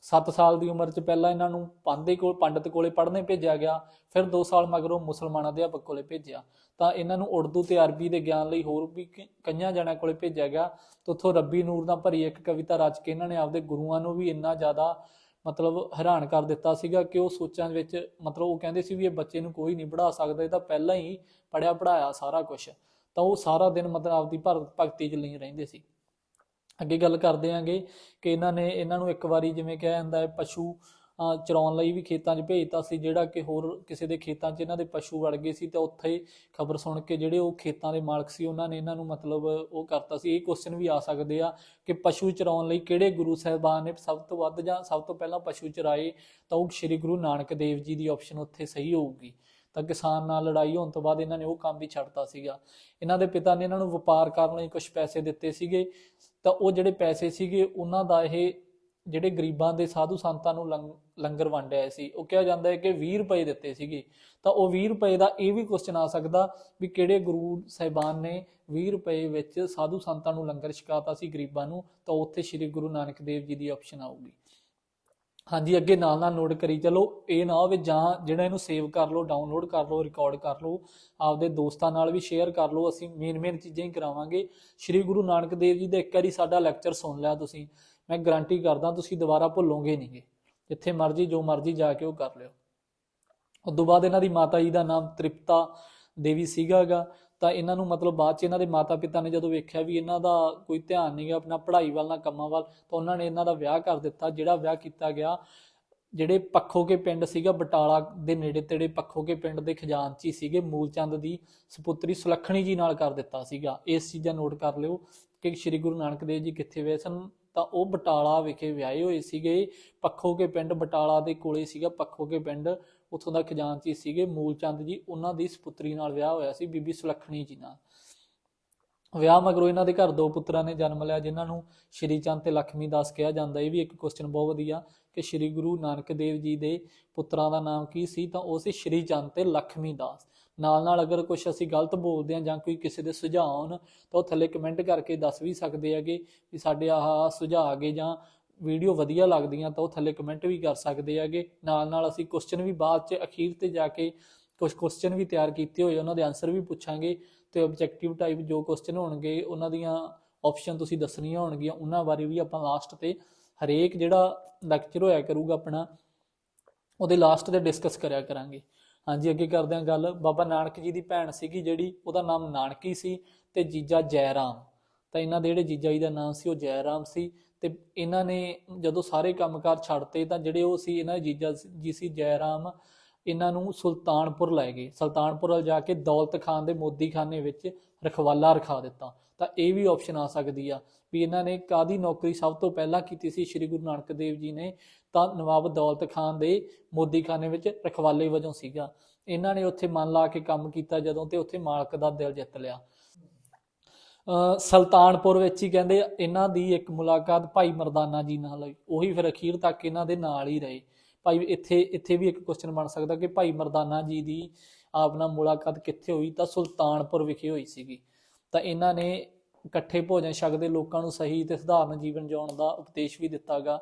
7 ਸਾਲ ਦੀ ਉਮਰ 'ਚ ਪਹਿਲਾਂ ਇਹਨਾਂ ਨੂੰ ਪੰਡਤ ਕੋਲੇ ਪੜ੍ਹਨੇ ਭੇਜਿਆ ਗਿਆ, ਫਿਰ 2 ਸਾਲ ਮਗਰੋਂ ਮੁਸਲਮਾਨ ਅਧਿਆਪਕ ਕੋਲੇ ਭੇਜਿਆ, ਤਾਂ ਇਹਨਾਂ ਨੂੰ ਉਰਦੂ ਤੇ ਅਰਬੀ ਦੇ ਗਿਆਨ ਲਈ ਹੋਰ ਵੀ ਕਈਆਂ ਜਣਿਆਂ ਕੋਲੇ ਭੇਜਿਆ ਗਿਆ। ਤਾਂ ਉੱਥੋਂ ਰੱਬੀ ਨੂਰ ਨਾਲ ਭਰੀ ਇੱਕ ਕਵਿਤਾ ਰਚ ਕੇ ਇਹਨਾਂ ਨੇ ਆਪਦੇ ਗੁਰੂਆਂ ਨੂੰ ਵੀ ਇੰਨਾ ਜ਼ਿਆਦਾ ਮਤਲਬ ਹੈਰਾਨ ਕਰ ਦਿੱਤਾ ਸੀਗਾ ਕਿ ਉਹ ਸੋਚਾਂ ਵਿੱਚ ਮਤਲਬ ਉਹ ਕਹਿੰਦੇ ਸੀ ਵੀ ਇਹ ਬੱਚੇ ਨੂੰ ਕੋਈ ਨਹੀਂ ਪੜ੍ਹਾ ਸਕਦਾ, ਇਹ ਤਾਂ ਪਹਿਲਾਂ ਹੀ ਪੜ੍ਹਿਆ ਪੜ੍ਹਾਇਆ ਸਾਰਾ ਕੁਛ, ਤਾਂ ਉਹ ਸਾਰਾ ਦਿਨ ਮਤਲਬ ਆਪਦੀ ਭਗਤੀ 'ਚ ਲਈ ਰਹਿੰਦੇ ਸੀ। ਅੱਗੇ ਗੱਲ ਕਰਦੇ ਆਂਗੇ ਕਿ ਇਹਨਾਂ ਨੂੰ ਇੱਕ ਵਾਰੀ ਜਿਵੇਂ ਕਿਹਾ ਜਾਂਦਾ ਹੈ ਪਸ਼ੂ ਚਰਾਉਣ ਲਈ ਵੀ ਖੇਤਾਂ 'ਚ ਭੇਜਤਾ ਸੀ, ਜਿਹੜਾ ਕਿ ਹੋਰ ਕਿਸੇ ਦੇ ਖੇਤਾਂ 'ਚ ਇਹਨਾਂ ਦੇ ਪਸ਼ੂ ਵੜ ਗਏ ਸੀ, ਤਾਂ ਉੱਥੇ ਖਬਰ ਸੁਣ ਕੇ ਜਿਹੜੇ ਉਹ ਖੇਤਾਂ ਦੇ ਮਾਲਕ ਸੀ ਉਹਨਾਂ ਨੇ ਇਹਨਾਂ ਨੂੰ ਮਤਲਬ ਉਹ ਕਰਤਾ ਸੀ। ਇਹ ਕੁਐਸਚਨ ਵੀ ਆ ਸਕਦੇ ਆ ਕਿ ਪਸ਼ੂ ਚਰਾਉਣ ਲਈ ਕਿਹੜੇ ਗੁਰੂ ਸਾਹਿਬਾਨ ਨੇ ਸਭ ਤੋਂ ਵੱਧ ਜਾਂ ਸਭ ਤੋਂ ਪਹਿਲਾਂ ਪਸ਼ੂ ਚਰਾਏ, ਤਾਂ ਉਹ ਸ਼੍ਰੀ ਗੁਰੂ ਨਾਨਕ ਦੇਵ ਜੀ ਦੀ ਆਪਸ਼ਨ ਉੱਥੇ ਸਹੀ ਹੋਊਗੀ। ਤਾਂ ਕਿਸਾਨ ਨਾਲ ਲੜਾਈ ਹੋਣ ਤੋਂ ਬਾਅਦ ਇਹਨਾਂ ਨੇ ਉਹ ਕੰਮ ਵੀ ਛੱਡਤਾ ਸੀਗਾ। ਇਹਨਾਂ ਦੇ ਪਿਤਾ ਨੇ ਇਹਨਾਂ ਨੂੰ ਵਪਾਰ ਕਰਨ ਲਈ ਕੁਝ ਪੈਸੇ ਦਿੱਤੇ ਸੀਗੇ, ਤਾਂ ਉਹ ਜਿਹੜੇ ਪੈਸੇ ਸੀਗੇ ਉਹਨਾਂ ਦਾ ਇਹ ਜਿਹੜੇ ਗਰੀਬਾਂ ਦੇ ਸਾਧੂ ਸੰਤਾਂ ਨੂੰ ਲੰਗਰ ਵੰਡਿਆ ਸੀ, ਉਹ ਕਿਹਾ ਜਾਂਦਾ ਹੈ ਕਿ 20 ਰੁਪਏ ਦਿੱਤੇ ਸੀਗੇ। ਤਾਂ ਉਹ 20 ਰੁਪਏ ਦਾ ਇਹ ਵੀ ਕੁਐਸਚਨ ਆ ਸਕਦਾ ਵੀ ਕਿਹੜੇ ਗੁਰੂ ਸਾਹਿਬਾਨ ਨੇ 20 ਰੁਪਏ ਵਿੱਚ ਸਾਧੂ ਸੰਤਾਂ ਨੂੰ ਲੰਗਰ ਛਕਾਤਾ ਸੀ ਗਰੀਬਾਂ ਨੂੰ, ਤਾਂ ਉੱਥੇ ਸ੍ਰੀ ਗੁਰੂ ਨਾਨਕ ਦੇਵ ਜੀ ਦੀ ਆਪਸ਼ਨ ਆਊਗੀ। ਹਾਂਜੀ, ਅੱਗੇ ਨਾਲ ਨਾਲ ਨੋਟ ਕਰੀ ਚਲੋ, ਇਹ ਨਾ ਹੋਵੇ ਜਾਂ ਜਿਹੜਾ ਇਹਨੂੰ ਸੇਵ ਕਰ ਲਓ, ਡਾਊਨਲੋਡ ਕਰ ਲਓ, ਰਿਕਾਰਡ ਕਰ ਲਓ, ਆਪਦੇ ਦੋਸਤਾਂ ਨਾਲ ਵੀ ਸ਼ੇਅਰ ਕਰ ਲਓ। ਅਸੀਂ ਮੇਨ ਚੀਜ਼ਾਂ ਹੀ ਕਰਾਵਾਂਗੇ। ਸ੍ਰੀ ਗੁਰੂ ਨਾਨਕ ਦੇਵ ਜੀ ਦਾ ਇੱਕ ਵਾਰੀ ਸਾਡਾ ਲੈਕਚਰ ਸੁਣ ਲਿਆ ਤੁਸੀਂ, ਮੈਂ ਗਾਰੰਟੀ ਕਰਦਾ ਤੁਸੀਂ ਦੁਬਾਰਾ ਭੁੱਲੋਗੇ ਨਹੀਂਗੇ। ਜਿੱਥੇ ਮਰਜ਼ੀ ਜੋ ਮਰਜ਼ੀ ਜਾ ਕੇ ਉਹ ਕਰ ਲਿਓ। ਉਸ ਤੋਂ ਬਾਅਦ ਇਹਨਾਂ ਦੀ ਮਾਤਾ ਜੀ ਦਾ ਨਾਮ ਤ੍ਰਿਪਤਾ ਦੇਵੀ ਸੀਗਾਗਾ। ਤਾਂ ਇਹਨਾਂ ਨੂੰ ਮਤਲਬ ਬਾਅਦ 'ਚ ਇਹਨਾਂ ਦੇ ਮਾਤਾ ਪਿਤਾ ਨੇ ਜਦੋਂ ਵੇਖਿਆ ਵੀ ਇਹਨਾਂ ਦਾ ਕੋਈ ਧਿਆਨ ਨਹੀਂ ਗਾ ਆਪਣਾ ਪੜ੍ਹਾਈ ਵੱਲ ਨਾ ਕੰਮਾਂ ਵੱਲ, ਤਾਂ ਉਹਨਾਂ ਨੇ ਇਹਨਾਂ ਦਾ ਵਿਆਹ ਕਰ ਦਿੱਤਾ। ਜਿਹੜਾ ਵਿਆਹ ਕੀਤਾ ਗਿਆ, ਜਿਹੜੇ ਪੱਖੋਕੇ ਪਿੰਡ ਸੀਗਾ ਬਟਾਲਾ ਦੇ ਨੇੜੇ ਤੇੜੇ ਪੱਖੋਕੇ ਪਿੰਡ ਦੇ ਖਜ਼ਾਨਚੀ ਸੀਗੇ ਮੂਲ ਚੰਦ ਦੀ ਸਪੁੱਤਰੀ ਸੁਲੱਖਣੀ ਜੀ ਨਾਲ ਕਰ ਦਿੱਤਾ ਸੀਗਾ। ਇਸ ਚੀਜ਼ਾਂ ਨੋਟ ਕਰ ਲਿਓ ਕਿ ਸ੍ਰੀ ਗੁਰੂ ਨਾਨਕ ਦੇਵ ਜੀ ਕਿੱਥੇ ਵਿਆਹੇ ਸਨ, ਤਾਂ ਉਹ ਬਟਾਲਾ ਵਿਖੇ ਵਿਆਹੇ ਹੋਏ ਸੀਗੇ। ਪੱਖੋਕੇ ਪਿੰਡ ਬਟਾਲਾ ਦੇ ਕੋਲੇ ਸੀਗਾ ਪੱਖੋਕੇ ਪਿੰਡ, ਉੱਥੋਂ ਦਾ ਖਜ਼ਾਨਚੀ ਸੀਗੇ ਮੂਲ ਚੰਦ ਜੀ, ਉਹਨਾਂ ਦੀ ਸਪੁੱਤਰੀ ਨਾਲ ਵਿਆਹ ਹੋਇਆ ਸੀ, ਬੀਬੀ ਸੁਲੱਖਣੀ ਜੀ ਨਾਲ। ਵਿਆਹ ਮਗਰੋਂ ਇਹਨਾਂ ਦੇ ਘਰ 2 ਪੁੱਤਰਾਂ ਨੇ ਜਨਮ ਲਿਆ, ਜਿਨ੍ਹਾਂ ਨੂੰ ਸ਼੍ਰੀ ਚੰਦ ਤੇ ਲక్ష్ਮੀ ਦਾਸ ਕਿਹਾ ਜਾਂਦਾ। ਇਹ ਵੀ ਇੱਕ ਕੁਐਸਚਨ ਬਹੁਤ ਵਧੀਆ ਕਿ ਸ੍ਰੀ ਗੁਰੂ ਨਾਨਕ ਦੇਵ ਜੀ ਦੇ ਪੁੱਤਰਾਂ ਦਾ ਨਾਮ ਕੀ ਸੀ, ਤਾਂ ਉਹ ਸੀ ਸ਼੍ਰੀ ਚੰਦ ਤੇ ਲక్ష్ਮੀ ਦਾਸ। ਨਾਲ ਅਗਰ ਕੁਝ ਅਸੀਂ ਗਲਤ ਬੋਲਦੇ ਹਾਂ ਜਾਂ ਕੋਈ ਕਿਸੇ ਦੇ ਸੁਝਾਅ ਆਉਣ, ਤਾਂ ਉਹ ਥੱਲੇ ਕਮੈਂਟ ਕਰਕੇ ਦੱਸ ਵੀ ਸਕਦੇ ਹੈਗੇ ਵੀ ਸਾਡੇ ਆਹ ਸੁਝਾਅ ਆ ਗਏ ਜਾਂ ਵੀਡੀਓ ਵਧੀਆ ਲੱਗਦੀਆਂ, ਤਾਂ ਉਹ ਥੱਲੇ ਕਮੈਂਟ ਵੀ ਕਰ ਸਕਦੇ ਹੈਗੇ। ਨਾਲ ਅਸੀਂ ਕੁਐਸਚਨ ਵੀ ਬਾਅਦ 'ਚ ਅਖੀਰ ਤੇ ਜਾ ਕੇ ਕੁਝ ਕੁਐਸਚਨ ਵੀ ਤਿਆਰ ਕੀਤੇ ਹੋਏ, ਉਹਨਾਂ ਦੇ ਆਨਸਰ ਵੀ ਪੁੱਛਾਂਗੇ। ਤੇ ਆਬਜੈਕਟਿਵ ਟਾਈਪ ਜੋ ਕੁਐਸਚਨ ਹੋਣਗੇ, ਉਹਨਾਂ ਦੀਆਂ ਆਪਸ਼ਨ ਤੁਸੀਂ ਦੱਸਣੀਆਂ ਹੋਣਗੀਆਂ, ਉਹਨਾਂ ਬਾਰੇ ਵੀ ਆਪਾਂ ਲਾਸਟ ਤੇ ਹਰੇਕ ਜਿਹੜਾ ਲੈਕਚਰ ਹੋਇਆ ਕਰੂਗਾ ਆਪਣਾ, ਉਹਦੇ ਲਾਸਟ ਤੇ ਡਿਸਕਸ ਕਰਿਆ ਕਰਾਂਗੇ। ਹਾਂਜੀ, ਅੱਗੇ ਕਰਦੇ ਹਾਂ ਗੱਲ। ਬਾਬਾ ਨਾਨਕ ਜੀ ਦੀ ਭੈਣ ਸੀਗੀ ਜਿਹੜੀ, ਉਹਦਾ ਨਾਮ ਨਾਨਕੀ ਸੀ, ਤੇ ਜੀਜਾ ਜੈ ਰਾਮ। ਤਾਂ ਇਹਨਾਂ ਦੇ ਜਿਹੜੇ ਜੀਜਾ ਜੀ ਦਾ ਨਾਮ ਸੀ ਉਹ ਜੈ ਰਾਮ ਸੀ। ਤੇ ਇਹਨਾਂ ਨੇ ਜਦੋਂ ਸਾਰੇ ਕੰਮਕਾਰ ਛੱਡਤੇ, ਤਾਂ ਜਿਹੜੇ ਉਹ ਸੀ ਇਹਨਾਂ ਦੇ ਜੀਜਾ ਜੀ ਸੀ ਜੈ ਰਾਮ, ਇਹਨਾਂ ਨੂੰ ਸੁਲਤਾਨਪੁਰ ਲੈ ਗਏ। ਸੁਲਤਾਨਪੁਰ ਜਾ ਕੇ ਦੌਲਤ ਖਾਨ ਦੇ ਮੋਦੀ ਖਾਨੇ ਵਿੱਚ ਰਖਵਾਲਾ ਰਖਾ ਦਿੱਤਾ। ਤਾਂ ਇਹ ਵੀ ਆਪਸ਼ਨ ਆ ਸਕਦੀ ਆ ਵੀ ਇਹਨਾਂ ਨੇ ਕਾਹਦੀ ਨੌਕਰੀ ਸਭ ਤੋਂ ਪਹਿਲਾਂ ਕੀਤੀ ਸੀ ਸ੍ਰੀ ਗੁਰੂ ਨਾਨਕ ਦੇਵ ਜੀ ਨੇ, ਤਾਂ ਨਵਾਬ ਦੌਲਤ ਖਾਨ ਦੇ ਮੋਦੀ ਖਾਨੇ ਵਿੱਚ ਰਖਵਾਲੇ ਵਜੋਂ ਸੀਗਾ। ਇਹਨਾਂ ਨੇ ਉੱਥੇ ਮਨ ਲਾ ਕੇ ਕੰਮ ਕੀਤਾ ਜਦੋਂ, ਤੇ ਉੱਥੇ ਮਾਲਕ ਦਾ ਦਿਲ ਜਿੱਤ ਲਿਆ। ਸੁਲਤਾਨਪੁਰ ਵਿੱਚ ਹੀ ਕਹਿੰਦੇ ਇਹਨਾਂ ਦੀ ਇੱਕ ਮੁਲਾਕਾਤ ਭਾਈ ਮਰਦਾਨਾ ਜੀ ਨਾਲ ਹੋਈ, ਉਹੀ ਫਿਰ ਅਖੀਰ ਤੱਕ ਇਹਨਾਂ ਦੇ ਨਾਲ ਹੀ ਰਹੇ। ਭਾਈ ਇੱਥੇ ਵੀ ਇੱਕ ਕੁਐਸਚਨ ਬਣ ਸਕਦਾ ਕਿ ਭਾਈ ਮਰਦਾਨਾ ਜੀ ਦੀ ਆਪ ਨਾਲ ਮੁਲਾਕਾਤ ਕਿੱਥੇ ਹੋਈ, ਤਾਂ ਸੁਲਤਾਨਪੁਰ ਵਿਖੇ ਹੋਈ ਸੀਗੀ। ਤਾਂ ਇਹਨਾਂ ਨੇ ਇਕੱਠੇ ਭੋਜਨ ਛਕਦੇ ਲੋਕਾਂ ਨੂੰ ਸਹੀ ਤੇ ਸਧਾਰਨ ਜੀਵਨ ਜਿਉਣ ਦਾ ਉਪਦੇਸ਼ ਵੀ ਦਿੱਤਾ ਗਾ।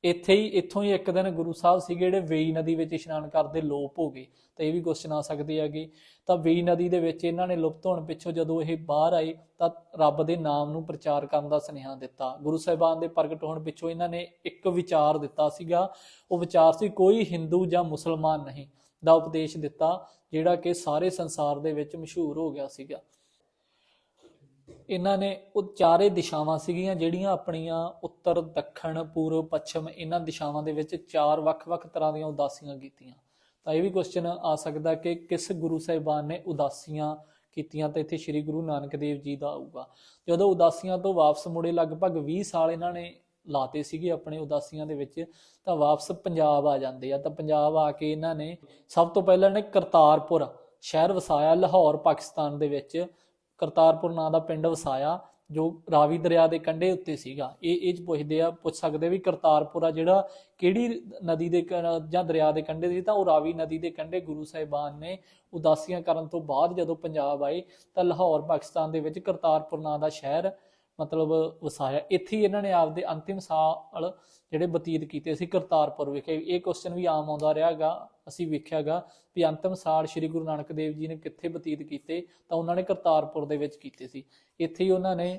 ਇੱਥੋਂ ਹੀ ਇੱਕ ਦਿਨ ਗੁਰੂ ਸਾਹਿਬ ਸੀਗੇ ਜਿਹੜੇ ਵੇਈ ਨਦੀ ਵਿੱਚ ਇਸ਼ਨਾਨ ਕਰਦੇ ਲੋਪ ਹੋ ਗਏ। ਤਾਂ ਇਹ ਵੀ ਕੁਐਸਚਨ ਆ ਸਕਦੇ ਹੈਗੇ। ਤਾਂ ਵੇਈ ਨਦੀ ਦੇ ਵਿੱਚ ਇਹਨਾਂ ਨੇ ਲੁਪਤ ਹੋਣ ਪਿੱਛੋਂ ਜਦੋਂ ਇਹ ਬਾਹਰ ਆਏ, ਤਾਂ ਰੱਬ ਦੇ ਨਾਮ ਨੂੰ ਪ੍ਰਚਾਰ ਕਰਨ ਦਾ ਸੁਨੇਹਾ ਦਿੱਤਾ। ਗੁਰੂ ਸਾਹਿਬਾਨ ਦੇ ਪ੍ਰਗਟ ਹੋਣ ਪਿੱਛੋਂ ਇਹਨਾਂ ਨੇ ਇੱਕ ਵਿਚਾਰ ਦਿੱਤਾ ਸੀਗਾ, ਉਹ ਵਿਚਾਰ ਸੀ ਕੋਈ ਹਿੰਦੂ ਜਾਂ ਮੁਸਲਮਾਨ ਨਹੀਂ ਦਾ ਉਪਦੇਸ਼ ਦਿੱਤਾ, ਜਿਹੜਾ ਕਿ ਸਾਰੇ ਸੰਸਾਰ ਦੇ ਵਿੱਚ ਮਸ਼ਹੂਰ ਹੋ ਗਿਆ ਸੀਗਾ। ਇਹਨਾਂ ਨੇ ਉਹ ਚਾਰੇ ਦਿਸ਼ਾਵਾਂ ਸੀਗੀਆਂ ਜਿਹੜੀਆਂ ਆਪਣੀਆਂ ਉੱਤਰ, ਦੱਖਣ, ਪੂਰਬ, ਪੱਛਮ, ਇਹਨਾਂ ਦਿਸ਼ਾਵਾਂ ਦੇ ਵਿੱਚ 4 ਵੱਖ-ਵੱਖ ਤਰ੍ਹਾਂ ਦੀਆਂ ਉਦਾਸੀਆਂ ਕੀਤੀਆਂ। ਤਾਂ ਇਹ ਵੀ ਕੁਐਸਚਨ ਆ ਸਕਦਾ ਕਿ ਕਿਸ ਗੁਰੂ ਸਾਹਿਬਾਨ ਨੇ ਉਦਾਸੀਆਂ ਕੀਤੀਆਂ, ਤਾਂ ਇੱਥੇ ਸ੍ਰੀ ਗੁਰੂ ਨਾਨਕ ਦੇਵ ਜੀ ਦਾ ਆਊਗਾ। ਜਦੋਂ ਉਦਾਸੀਆਂ ਤੋਂ ਵਾਪਸ ਮੁੜੇ, ਲਗਭਗ 20 ਸਾਲ ਇਹਨਾਂ ਨੇ ਲਾਤੇ ਸੀਗੇ ਆਪਣੇ ਉਦਾਸੀਆਂ ਦੇ ਵਿੱਚ, ਤਾਂ ਵਾਪਸ ਪੰਜਾਬ ਆ ਜਾਂਦੇ ਆ। ਤਾਂ ਪੰਜਾਬ ਆ ਕੇ ਇਹਨਾਂ ਨੇ ਸਭ ਤੋਂ ਪਹਿਲਾਂ ਨੇ ਕਰਤਾਰਪੁਰ ਸ਼ਹਿਰ ਵਸਾਇਆ, ਲਾਹੌਰ ਪਾਕਿਸਤਾਨ ਦੇ ਵਿੱਚ ਕਰਤਾਰਪੁਰ ਨਾਂ ਦਾ ਪਿੰਡ ਵਸਾਇਆ, ਜੋ ਰਾਵੀ ਦਰਿਆ ਦੇ ਕੰਢੇ ਉੱਤੇ ਸੀਗਾ। ਇਹ ਪੁੱਛ ਸਕਦੇ ਵੀ ਕਰਤਾਰਪੁਰ ਆ ਜਿਹੜਾ ਕਿਹੜੀ ਨਦੀ ਦੇ ਜਾਂ ਦਰਿਆ ਦੇ ਕੰਢੇ ਸੀ, ਤਾਂ ਉਹ ਰਾਵੀ ਨਦੀ ਦੇ ਕੰਢੇ ਗੁਰੂ ਸਾਹਿਬਾਨ ਨੇ ਉਦਾਸੀਆਂ ਕਰਨ ਤੋਂ ਬਾਅਦ ਜਦੋਂ ਪੰਜਾਬ ਆਏ, ਤਾਂ ਲਾਹੌਰ ਪਾਕਿਸਤਾਨ ਦੇ ਵਿੱਚ ਕਰਤਾਰਪੁਰ ਨਾਂ ਦਾ ਸ਼ਹਿਰ ਮਤਲਬ ਵਸਾਇਆ। ਇੱਥੇ ਹੀ ਇਹਨਾਂ ਨੇ ਆਪਦੇ ਅੰਤਿਮ ਸਾਲ ਜਿਹੜੇ ਬਤੀਤ ਕੀਤੇ ਸੀ ਕਰਤਾਰਪੁਰ ਵਿਖੇ। ਇਹ ਕੁਐਸਚਨ ਵੀ ਆਮ ਆਉਂਦਾ ਰਿਹਾ ਗਾ, ਅਸੀਂ ਵੇਖਿਆ ਗਾ ਵੀ ਅੰਤਿਮ ਸਾਲ ਸ੍ਰੀ ਗੁਰੂ ਨਾਨਕ ਦੇਵ ਜੀ ਨੇ ਕਿੱਥੇ ਬਤੀਤ ਕੀਤੇ, ਤਾਂ ਉਹਨਾਂ ਨੇ ਕਰਤਾਰਪੁਰ ਦੇ ਵਿੱਚ ਕੀਤੇ ਸੀ। ਇੱਥੇ ਹੀ ਉਹਨਾਂ ਨੇ,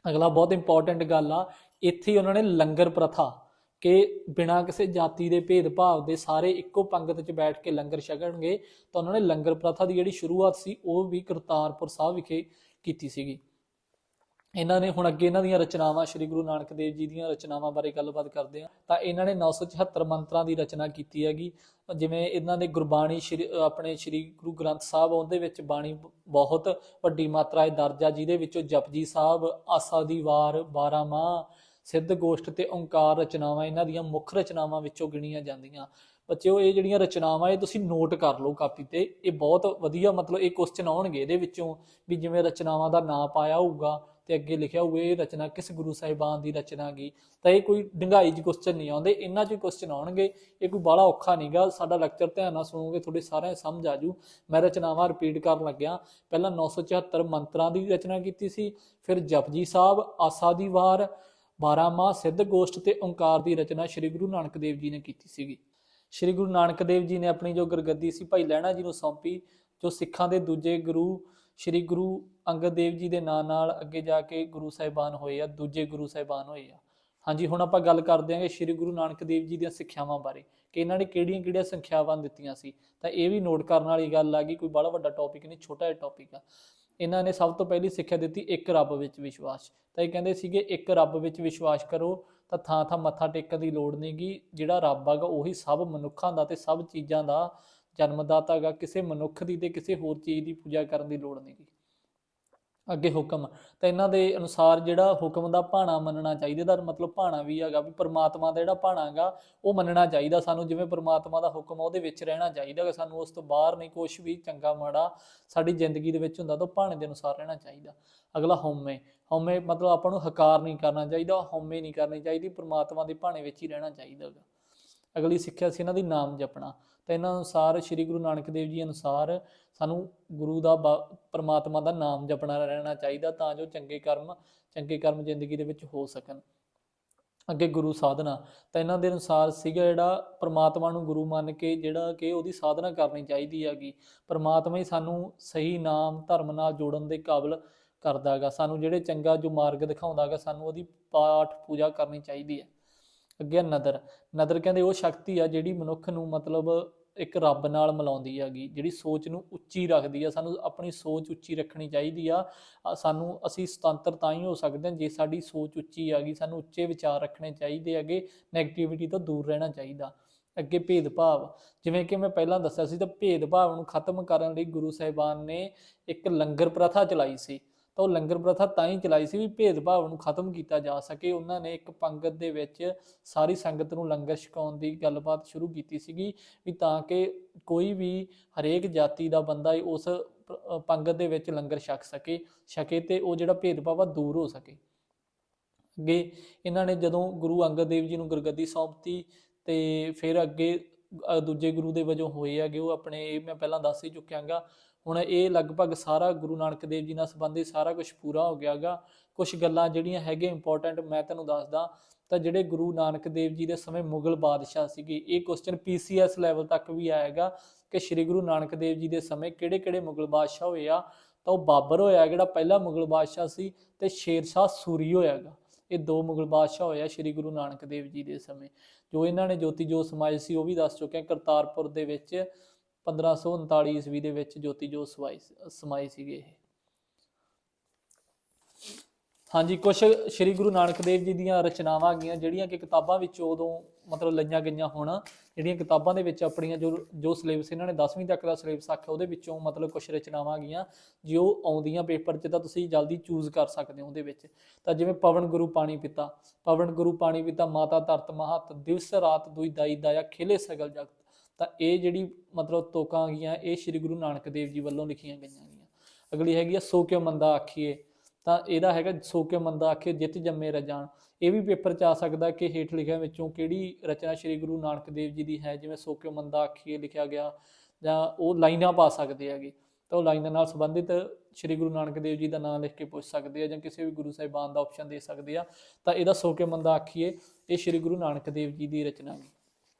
ਅਗਲਾ ਬਹੁਤ ਇੰਪੋਰਟੈਂਟ ਗੱਲ ਆ, ਇੱਥੇ ਹੀ ਉਹਨਾਂ ਨੇ ਲੰਗਰ ਪ੍ਰਥਾ ਕਿ ਬਿਨਾਂ ਕਿਸੇ ਜਾਤੀ ਦੇ ਭੇਦਭਾਵ ਦੇ ਸਾਰੇ ਇੱਕੋ ਪੰਗਤ 'ਚ ਬੈਠ ਕੇ ਲੰਗਰ ਛਕਣਗੇ, ਤਾਂ ਉਹਨਾਂ ਨੇ ਲੰਗਰ ਪ੍ਰਥਾ ਦੀ ਜਿਹੜੀ ਸ਼ੁਰੂਆਤ ਸੀ ਉਹ ਵੀ ਕਰਤਾਰਪੁਰ ਸਾਹਿਬ ਵਿਖੇ ਕੀਤੀ ਸੀਗੀ। ਇਹਨਾਂ ਨੇ ਹੁਣ ਅੱਗੇ ਇਹਨਾਂ ਦੀਆਂ ਰਚਨਾਵਾਂ, ਸ੍ਰੀ ਗੁਰੂ ਨਾਨਕ ਦੇਵ ਜੀ ਦੀਆਂ ਰਚਨਾਵਾਂ ਬਾਰੇ ਗੱਲਬਾਤ ਕਰਦੇ ਹਾਂ। ਤਾਂ ਇਹਨਾਂ ਨੇ 974 ਮੰਤਰਾਂ ਦੀ ਰਚਨਾ ਕੀਤੀ ਹੈਗੀ। ਜਿਵੇਂ ਇਹਨਾਂ ਦੇ ਗੁਰਬਾਣੀ ਆਪਣੇ ਸ੍ਰੀ ਗੁਰੂ ਗ੍ਰੰਥ ਸਾਹਿਬ, ਉਹਦੇ ਵਿੱਚ ਬਾਣੀ ਬਹੁਤ ਵੱਡੀ ਮਾਤਰਾ ਹੈ ਦਰਜ ਆ, ਜਿਹਦੇ ਵਿੱਚੋਂ ਜਪਜੀ ਸਾਹਿਬ, ਆਸਾ ਦੀ ਵਾਰ, 12 ਮਾਹ, ਸਿੱਧ ਗੋਸ਼ਟ ਤੇ ਓਂਕਾਰ ਰਚਨਾਵਾਂ ਇਹਨਾਂ ਦੀਆਂ ਮੁੱਖ ਰਚਨਾਵਾਂ ਵਿੱਚੋਂ ਗਿਣੀਆਂ ਜਾਂਦੀਆਂ। ਬੱਚਿਓ ਇਹ ਜਿਹੜੀਆਂ ਰਚਨਾਵਾਂ ਇਹ ਤੁਸੀਂ ਨੋਟ ਕਰ ਲਓ ਕਾਪੀ ਤੇ, ਇਹ ਬਹੁਤ ਵਧੀਆ ਮਤਲਬ ਇਹ ਕੁਐਸਚਨ ਆਉਣਗੇ ਇਹਦੇ ਵਿੱਚੋਂ ਵੀ ਜਿਵੇਂ ਰਚਨਾਵਾਂ ਦਾ ਨਾਂ ਪਾਇਆ ਹੋਊਗਾ ਤੇ ਅੱਗੇ ਲਿਖਿਆ ਹੋਊਗਾ ਇਹ ਰਚਨਾ ਕਿਸ ਗੁਰੂ ਸਾਹਿਬਾਨ ਦੀ ਰਚਨਾ ਗੀ, ਤਾਂ ਇਹ ਕੋਈ ਡੰਗਾਈ 'ਚ ਕੁਐਸਚਨ ਨਹੀਂ ਆਉਂਦੇ, ਇਹਨਾਂ 'ਚ ਕੁਐਸਚਨ ਆਉਣਗੇ। ਇਹ ਕੋਈ ਬਾਹਲਾ ਔਖਾ ਨਹੀਂਗਾ, ਸਾਡਾ ਲੈਕਚਰ ਧਿਆਨ ਨਾਲ ਸੁਣੋਗੇ ਤੁਹਾਡੇ ਸਾਰਿਆਂ ਸਮਝ ਆ ਜੂ। ਮੈਂ ਰਚਨਾਵਾਂ ਰਿਪੀਟ ਕਰਨ ਲੱਗਿਆ, ਪਹਿਲਾਂ 974 ਮੰਤਰਾਂ ਦੀ ਰਚਨਾ ਕੀਤੀ ਸੀ, ਫਿਰ ਜਪਜੀ ਸਾਹਿਬ, ਆਸਾ ਦੀ ਵਾਰ, 12ਵਾਂ ਸਿੱਧ ਗੋਸ਼ਟ ਤੇ ਓਂਕਾਰ ਦੀ ਰਚਨਾ ਸ਼੍ਰੀ ਗੁਰੂ ਨਾਨਕ ਦੇਵ ਜੀ ਨੇ ਕੀਤੀ ਸੀਗੀ। ਸ਼੍ਰੀ ਗੁਰੂ ਨਾਨਕ ਦੇਵ ਜੀ ਨੇ ਆਪਣੀ ਜੋ ਗੁਰਗੱਦੀ ਸੀ ਭਾਈ ਲਹਿਣਾ ਜੀ ਨੂੰ ਸੌਂਪੀ, ਜੋ ਸਿੱਖਾਂ ਦੇ ਦੂਜੇ ਗੁਰੂ ਸ਼੍ਰੀ ਗੁਰੂ ਅੰਗਦ ਦੇਵ ਜੀ ਦੇ ਨਾਂ ਨਾਲ ਅੱਗੇ ਜਾ ਕੇ ਗੁਰੂ ਸਾਹਿਬਾਨ ਹੋਏ ਆ, ਦੂਜੇ ਗੁਰੂ ਸਾਹਿਬਾਨ ਹੋਏ ਆ। ਹਾਂਜੀ, ਹੁਣ ਆਪਾਂ ਗੱਲ ਕਰਦੇ ਹਾਂ ਸ਼੍ਰੀ ਗੁਰੂ ਨਾਨਕ ਦੇਵ ਜੀ ਦੀਆਂ ਸਿੱਖਿਆਵਾਂ ਬਾਰੇ ਕਿ ਇਹਨਾਂ ਨੇ ਕਿਹੜੀਆਂ-ਕਿਹੜੀਆਂ ਸਿੱਖਿਆਵਾਂ ਦਿੱਤੀਆਂ ਸੀ। ਤਾਂ ਇਹ ਵੀ ਨੋਟ ਕਰਨ ਵਾਲੀ ਗੱਲ ਆ ਗਈ, ਕੋਈ ਬੜਾ ਵੱਡਾ ਟੌਪਿਕ ਨਹੀਂ, ਛੋਟਾ ਜਿਹਾ ਟੌਪਿਕ ਆ। ਇਹਨਾਂ ਨੇ ਸਭ ਤੋਂ ਪਹਿਲੀ ਸਿੱਖਿਆ ਦਿੱਤੀ ਇੱਕ ਰੱਬ ਵਿੱਚ ਵਿਸ਼ਵਾਸ। ਤਾਂ ਇਹ ਕਹਿੰਦੇ ਸੀਗੇ ਇੱਕ ਰੱਬ ਵਿੱਚ ਵਿਸ਼ਵਾਸ ਕਰੋ ਤਾਂ ਥਾਂ ਥਾਂ ਮੱਥਾ ਟੇਕਣ ਦੀ ਲੋੜ ਨਹੀਂ ਗੀ, ਜਿਹੜਾ ਰੱਬ ਹੈਗਾ ਉਹੀ ਸਭ ਮਨੁੱਖਾਂ ਦਾ ਤੇ ਸਭ ਚੀਜ਼ਾਂ ਦਾ ਜਨਮਦਾਤਾ ਹੈਗਾ, ਕਿਸੇ ਮਨੁੱਖ ਦੀ ਤੇ ਕਿਸੇ ਹੋਰ ਚੀਜ਼ ਦੀ ਪੂਜਾ ਕਰਨ ਦੀ ਲੋੜ ਨਹੀਂ ਗੀ। ਅੱਗੇ ਹੁਕਮ, ਤਾਂ ਇਹਨਾਂ ਦੇ ਅਨੁਸਾਰ ਜਿਹੜਾ ਹੁਕਮ ਦਾ ਭਾਣਾ ਮੰਨਣਾ ਚਾਹੀਦਾ, ਦਾ ਮਤਲਬ ਭਾਣਾ ਵੀ ਹੈਗਾ ਵੀ ਪਰਮਾਤਮਾ ਦਾ ਜਿਹੜਾ ਭਾਣਾ ਹੈਗਾ ਉਹ ਮੰਨਣਾ ਚਾਹੀਦਾ ਸਾਨੂੰ, ਜਿਵੇਂ ਪਰਮਾਤਮਾ ਦਾ ਹੁਕਮ ਉਹਦੇ ਵਿੱਚ ਰਹਿਣਾ ਚਾਹੀਦਾ ਹੈਗਾ ਸਾਨੂੰ, ਉਸ ਤੋਂ ਬਾਹਰ ਨਹੀਂ ਕੁਛ ਵੀ ਚੰਗਾ ਮਾੜਾ ਸਾਡੀ ਜ਼ਿੰਦਗੀ ਦੇ ਵਿੱਚ ਹੁੰਦਾ ਤਾਂ ਭਾਣੇ ਦੇ ਅਨੁਸਾਰ ਰਹਿਣਾ ਚਾਹੀਦਾ। ਅਗਲਾ ਹਉਮੈ, ਹਉਮੈ ਮਤਲਬ ਆਪਾਂ ਨੂੰ ਹਕਾਰ ਨਹੀਂ ਕਰਨਾ ਚਾਹੀਦਾ, ਹਉਮੈ ਨਹੀਂ ਕਰਨੀ ਚਾਹੀਦੀ, ਪਰਮਾਤਮਾ ਦੇ ਭਾਣੇ ਵਿੱਚ ਹੀ ਰਹਿਣਾ ਚਾਹੀਦਾ ਹੈਗਾ। ਅਗਲੀ ਸਿੱਖਿਆ ਸੀ ਇਹਨਾਂ ਦੀ ਨਾਮ ਜਪਣਾ, ਤਾਂ ਇਹਨਾਂ ਅਨੁਸਾਰ ਸ਼੍ਰੀ ਗੁਰੂ ਨਾਨਕ ਦੇਵ ਜੀ ਅਨੁਸਾਰ ਸਾਨੂੰ ਗੁਰੂ ਦਾ ਪਰਮਾਤਮਾ ਦਾ ਨਾਮ ਜਪਣਾ ਰਹਿਣਾ ਚਾਹੀਦਾ ਤਾਂ ਜੋ ਚੰਗੇ ਕਰਮ ਜ਼ਿੰਦਗੀ ਦੇ ਵਿੱਚ ਹੋ ਸਕਣ। ਅੱਗੇ ਗੁਰੂ ਸਾਧਨਾ, ਤਾਂ ਇਹਨਾਂ ਦੇ ਅਨੁਸਾਰ ਸੀਗਾ ਜਿਹੜਾ ਪਰਮਾਤਮਾ ਨੂੰ ਗੁਰੂ ਮੰਨ ਕੇ ਜਿਹੜਾ ਕਿ ਉਹਦੀ ਸਾਧਨਾ ਕਰਨੀ ਚਾਹੀਦੀ ਹੈਗੀ। ਪਰਮਾਤਮਾ ਹੀ ਸਾਨੂੰ ਸਹੀ ਨਾਮ ਧਰਮ ਨਾਲ ਜੋੜਨ ਦੇ ਕਾਬਲ ਕਰਦਾ ਹੈਗਾ, ਸਾਨੂੰ ਜਿਹੜੇ ਚੰਗਾ ਜੋ ਮਾਰਗ ਦਿਖਾਉਂਦਾ ਹੈਗਾ ਸਾਨੂੰ ਉਹਦੀ ਪਾਠ ਪੂਜਾ ਕਰਨੀ ਚਾਹੀਦੀ ਹੈ। ਅੱਗੇ ਨਦਰ, ਨਦਰ ਕਹਿੰਦੇ ਉਹ ਸ਼ਕਤੀ ਆ ਜਿਹੜੀ ਮਨੁੱਖ ਨੂੰ ਮਤਲਬ ਇੱਕ ਰੱਬ ਨਾਲ ਮਿਲਾਉਂਦੀ ਹੈਗੀ, ਜਿਹੜੀ ਸੋਚ ਨੂੰ ਉੱਚੀ ਰੱਖਦੀ ਆ। ਸਾਨੂੰ ਆਪਣੀ ਸੋਚ ਉੱਚੀ ਰੱਖਣੀ ਚਾਹੀਦੀ ਆ, ਸਾਨੂੰ ਅਸੀਂ ਸੁਤੰਤਰ ਤਾਂ ਹੀ ਹੋ ਸਕਦੇ ਹਾਂ ਜੇ ਸਾਡੀ ਸੋਚ ਉੱਚੀ ਹੈਗੀ, ਸਾਨੂੰ ਉੱਚੇ ਵਿਚਾਰ ਰੱਖਣੇ ਚਾਹੀਦੇ ਹੈਗੇ, ਨੈਗੇਟਿਵਿਟੀ ਤੋਂ ਦੂਰ ਰਹਿਣਾ ਚਾਹੀਦਾ। ਅੱਗੇ ਭੇਦਭਾਵ, ਜਿਵੇਂ ਕਿ ਮੈਂ ਪਹਿਲਾਂ ਦੱਸਿਆ ਸੀ ਤਾਂ ਭੇਦਭਾਵ ਨੂੰ ਖਤਮ ਕਰਨ ਲਈ ਗੁਰੂ ਸਾਹਿਬਾਨ ਨੇ ਇੱਕ ਲੰਗਰ ਪ੍ਰਥਾ ਚਲਾਈ ਸੀ, ਤਾਂ ਉਹ ਲੰਗਰ ਪ੍ਰਥਾ ਤਾਂ ਹੀ ਚਲਾਈ ਸੀ ਵੀ ਭੇਦਭਾਵ ਨੂੰ ਖਤਮ ਕੀਤਾ ਜਾ ਸਕੇ। ਉਹਨਾਂ ਨੇ ਇੱਕ ਪੰਗਤ ਦੇ ਵਿੱਚ ਸਾਰੀ ਸੰਗਤ ਨੂੰ ਲੰਗਰ ਛਕਾਉਣ ਦੀ ਗੱਲਬਾਤ ਸ਼ੁਰੂ ਕੀਤੀ ਸੀਗੀ ਵੀ ਤਾਂ ਕਿ ਕੋਈ ਵੀ ਹਰੇਕ ਜਾਤੀ ਦਾ ਬੰਦਾ ਉਸ ਪੰਗਤ ਦੇ ਵਿੱਚ ਲੰਗਰ ਛਕੇ ਤੇ ਉਹ ਜਿਹੜਾ ਭੇਦਭਾਵ ਆ ਦੂਰ ਹੋ ਸਕੇ। ਅੱਗੇ ਇਹਨਾਂ ਨੇ ਜਦੋਂ ਗੁਰੂ ਅੰਗਦ ਦੇਵ ਜੀ ਨੂੰ ਗੁਰਗੱਦੀ ਸੌਂਪਤੀ ਤੇ ਫਿਰ ਅੱਗੇ ਦੂਜੇ ਗੁਰੂ ਦੇ ਵਜੋਂ ਹੋਏ ਹੈਗੇ ਉਹ ਆਪਣੇ, ਇਹ ਮੈਂ ਪਹਿਲਾਂ ਦੱਸ ਹੀ ਚੁੱਕਿਆ ਗਾ। ਹੁਣ ਇਹ ਲਗਭਗ ਸਾਰਾ ਗੁਰੂ ਨਾਨਕ ਦੇਵ ਜੀ ਨਾਲ ਸੰਬੰਧਿਤ ਸਾਰਾ ਕੁਝ ਪੂਰਾ ਹੋ ਗਿਆ ਗਾ। ਕੁਛ ਗੱਲਾਂ ਜਿਹੜੀਆਂ ਹੈਗੀਆਂ ਇੰਪੋਰਟੈਂਟ ਮੈਂ ਤੁਹਾਨੂੰ ਦੱਸਦਾ, ਤਾਂ ਜਿਹੜੇ ਗੁਰੂ ਨਾਨਕ ਦੇਵ ਜੀ ਦੇ ਸਮੇਂ ਮੁਗਲ ਬਾਦਸ਼ਾਹ ਸੀਗੇ, ਇਹ ਕੁਐਸਚਨ PCS ਲੈਵਲ ਤੱਕ ਵੀ ਆਏਗਾ ਕਿ ਸ਼੍ਰੀ ਗੁਰੂ ਨਾਨਕ ਦੇਵ ਜੀ ਦੇ ਸਮੇਂ ਕਿਹੜੇ ਮੁਗਲ ਬਾਦਸ਼ਾਹ ਹੋਏ ਆ। ਤਾਂ ਉਹ ਬਾਬਰ ਹੋਇਆ ਜਿਹੜਾ ਪਹਿਲਾ ਮੁਗਲ ਬਾਦਸ਼ਾਹ ਸੀ, ਤੇ ਸ਼ੇਰ ਸ਼ਾਹ ਸੂਰੀ ਹੋਇਆਗਾ। ਇਹ ਦੋ ਮੁਗਲ ਬਾਦਸ਼ਾਹ ਹੋਇਆ ਸ਼੍ਰੀ ਗੁਰੂ ਨਾਨਕ ਦੇਵ ਜੀ ਦੇ ਸਮੇਂ। ਜੋ ਇਹਨਾਂ ਨੇ ਜੋਤੀ ਜੋਤ ਸਮਾਏ ਸੀ ਉਹ ਵੀ ਦੱਸ ਚੁੱਕੇ। ਕਰਤਾਰਪੁਰ ਦੇ ਵਿੱਚ 1539 ਈਸਵੀ ਦੇ ਵਿੱਚ ਜੋਤੀ ਜੋਤ ਸਮਾਏ ਸੀਗੇ ਇਹ। ਹਾਂਜੀ, ਕੁਛ ਸ਼੍ਰੀ ਗੁਰੂ ਨਾਨਕ ਦੇਵ ਜੀ ਦੀਆਂ ਰਚਨਾਵਾਂ ਹੈਗੀਆਂ ਜਿਹੜੀਆਂ ਕਿ ਕਿਤਾਬਾਂ ਵਿੱਚ ਉਦੋਂ ਮਤਲਬ ਲਈਆਂ ਗਈਆਂ। ਹੁਣ ਜਿਹੜੀਆਂ ਕਿਤਾਬਾਂ ਦੇ ਵਿੱਚ ਆਪਣੀਆਂ ਜੋ ਸਿਲੇਬਸ ਇਹਨਾਂ ਨੇ 10ਵੀਂ ਤੱਕ ਦਾ ਸਿਲੇਬਸ ਆਖਿਆ ਉਹਦੇ ਵਿੱਚੋਂ ਮਤਲਬ ਕੁਛ ਰਚਨਾਵਾਂ ਹੈਗੀਆਂ ਜੋ ਆਉਂਦੀਆਂ ਪੇਪਰ 'ਚ ਤਾਂ ਤੁਸੀਂ ਜਲਦੀ ਚੂਜ਼ ਕਰ ਸਕਦੇ ਹੋ ਉਹਦੇ ਵਿੱਚ। ਤਾਂ ਜਿਵੇਂ ਪਵਨ ਗੁਰੂ ਪਾਣੀ ਪਿਤਾ ਮਾਤਾ ਧਰਤ ਮਹਤ ਦਿਵਸ ਰਾਤ ਦੁਈ ਦਾਈ ਦਾਇਆ ਖੇਲੇ ਸਗਲ ਜਗਤ। ਤਾਂ ਇਹ ਜਿਹੜੀ ਮਤਲਬ ਤੋਕਾਂ ਹੈਗੀਆਂ ਇਹ ਸ਼੍ਰੀ ਗੁਰੂ ਨਾਨਕ ਦੇਵ ਜੀ ਵੱਲੋਂ ਲਿਖੀਆਂ ਗਈਆਂ ਹੈਗੀਆਂ। ਅਗਲੀ ਹੈਗੀ ਆ ਸੋ ਕਿਉ ਮੰਦਾ ਆਖੀਏ, ਤਾਂ ਇਹਦਾ ਹੈਗਾ ਸੋ ਕਿਉ ਮੰਦਾ ਆਖੀਏ ਜਿਤ ਜੰਮੇ ਰਜਾਨ। ਇਹ ਵੀ ਪੇਪਰ 'ਚ ਆ ਸਕਦਾ ਕਿ ਹੇਠ ਲਿਖਿਆਂ ਵਿੱਚੋਂ ਕਿਹੜੀ ਰਚਨਾ ਸ਼੍ਰੀ ਗੁਰੂ ਨਾਨਕ ਦੇਵ ਜੀ ਦੀ ਹੈ। ਜਿਵੇਂ ਸੋ ਕਿਉ ਮੰਦਾ ਆਖੀਏ ਲਿਖਿਆ ਗਿਆ ਜਾਂ ਉਹ ਲਾਈਨਾਂ ਪਾ ਸਕਦੇ ਹੈਗੇ, ਤਾਂ ਉਹ ਲਾਈਨਾਂ ਨਾਲ ਸੰਬੰਧਿਤ ਸ਼੍ਰੀ ਗੁਰੂ ਨਾਨਕ ਦੇਵ ਜੀ ਦਾ ਨਾਮ ਲਿਖ ਕੇ ਪੁੱਛ ਸਕਦੇ ਆ ਜਾਂ ਕਿਸੇ ਵੀ ਗੁਰੂ ਸਾਹਿਬਾਨ ਦਾ ਆਪਸ਼ਨ ਦੇ ਸਕਦੇ ਆ। ਤਾਂ ਇਹਦਾ ਸੋ ਕਿਉ ਮੰਦਾ ਆਖੀਏ ਇਹ ਸ਼੍ਰੀ ਗੁਰੂ ਨਾਨਕ ਦੇਵ ਜੀ ਦੀ ਰਚਨਾ ਹੈ।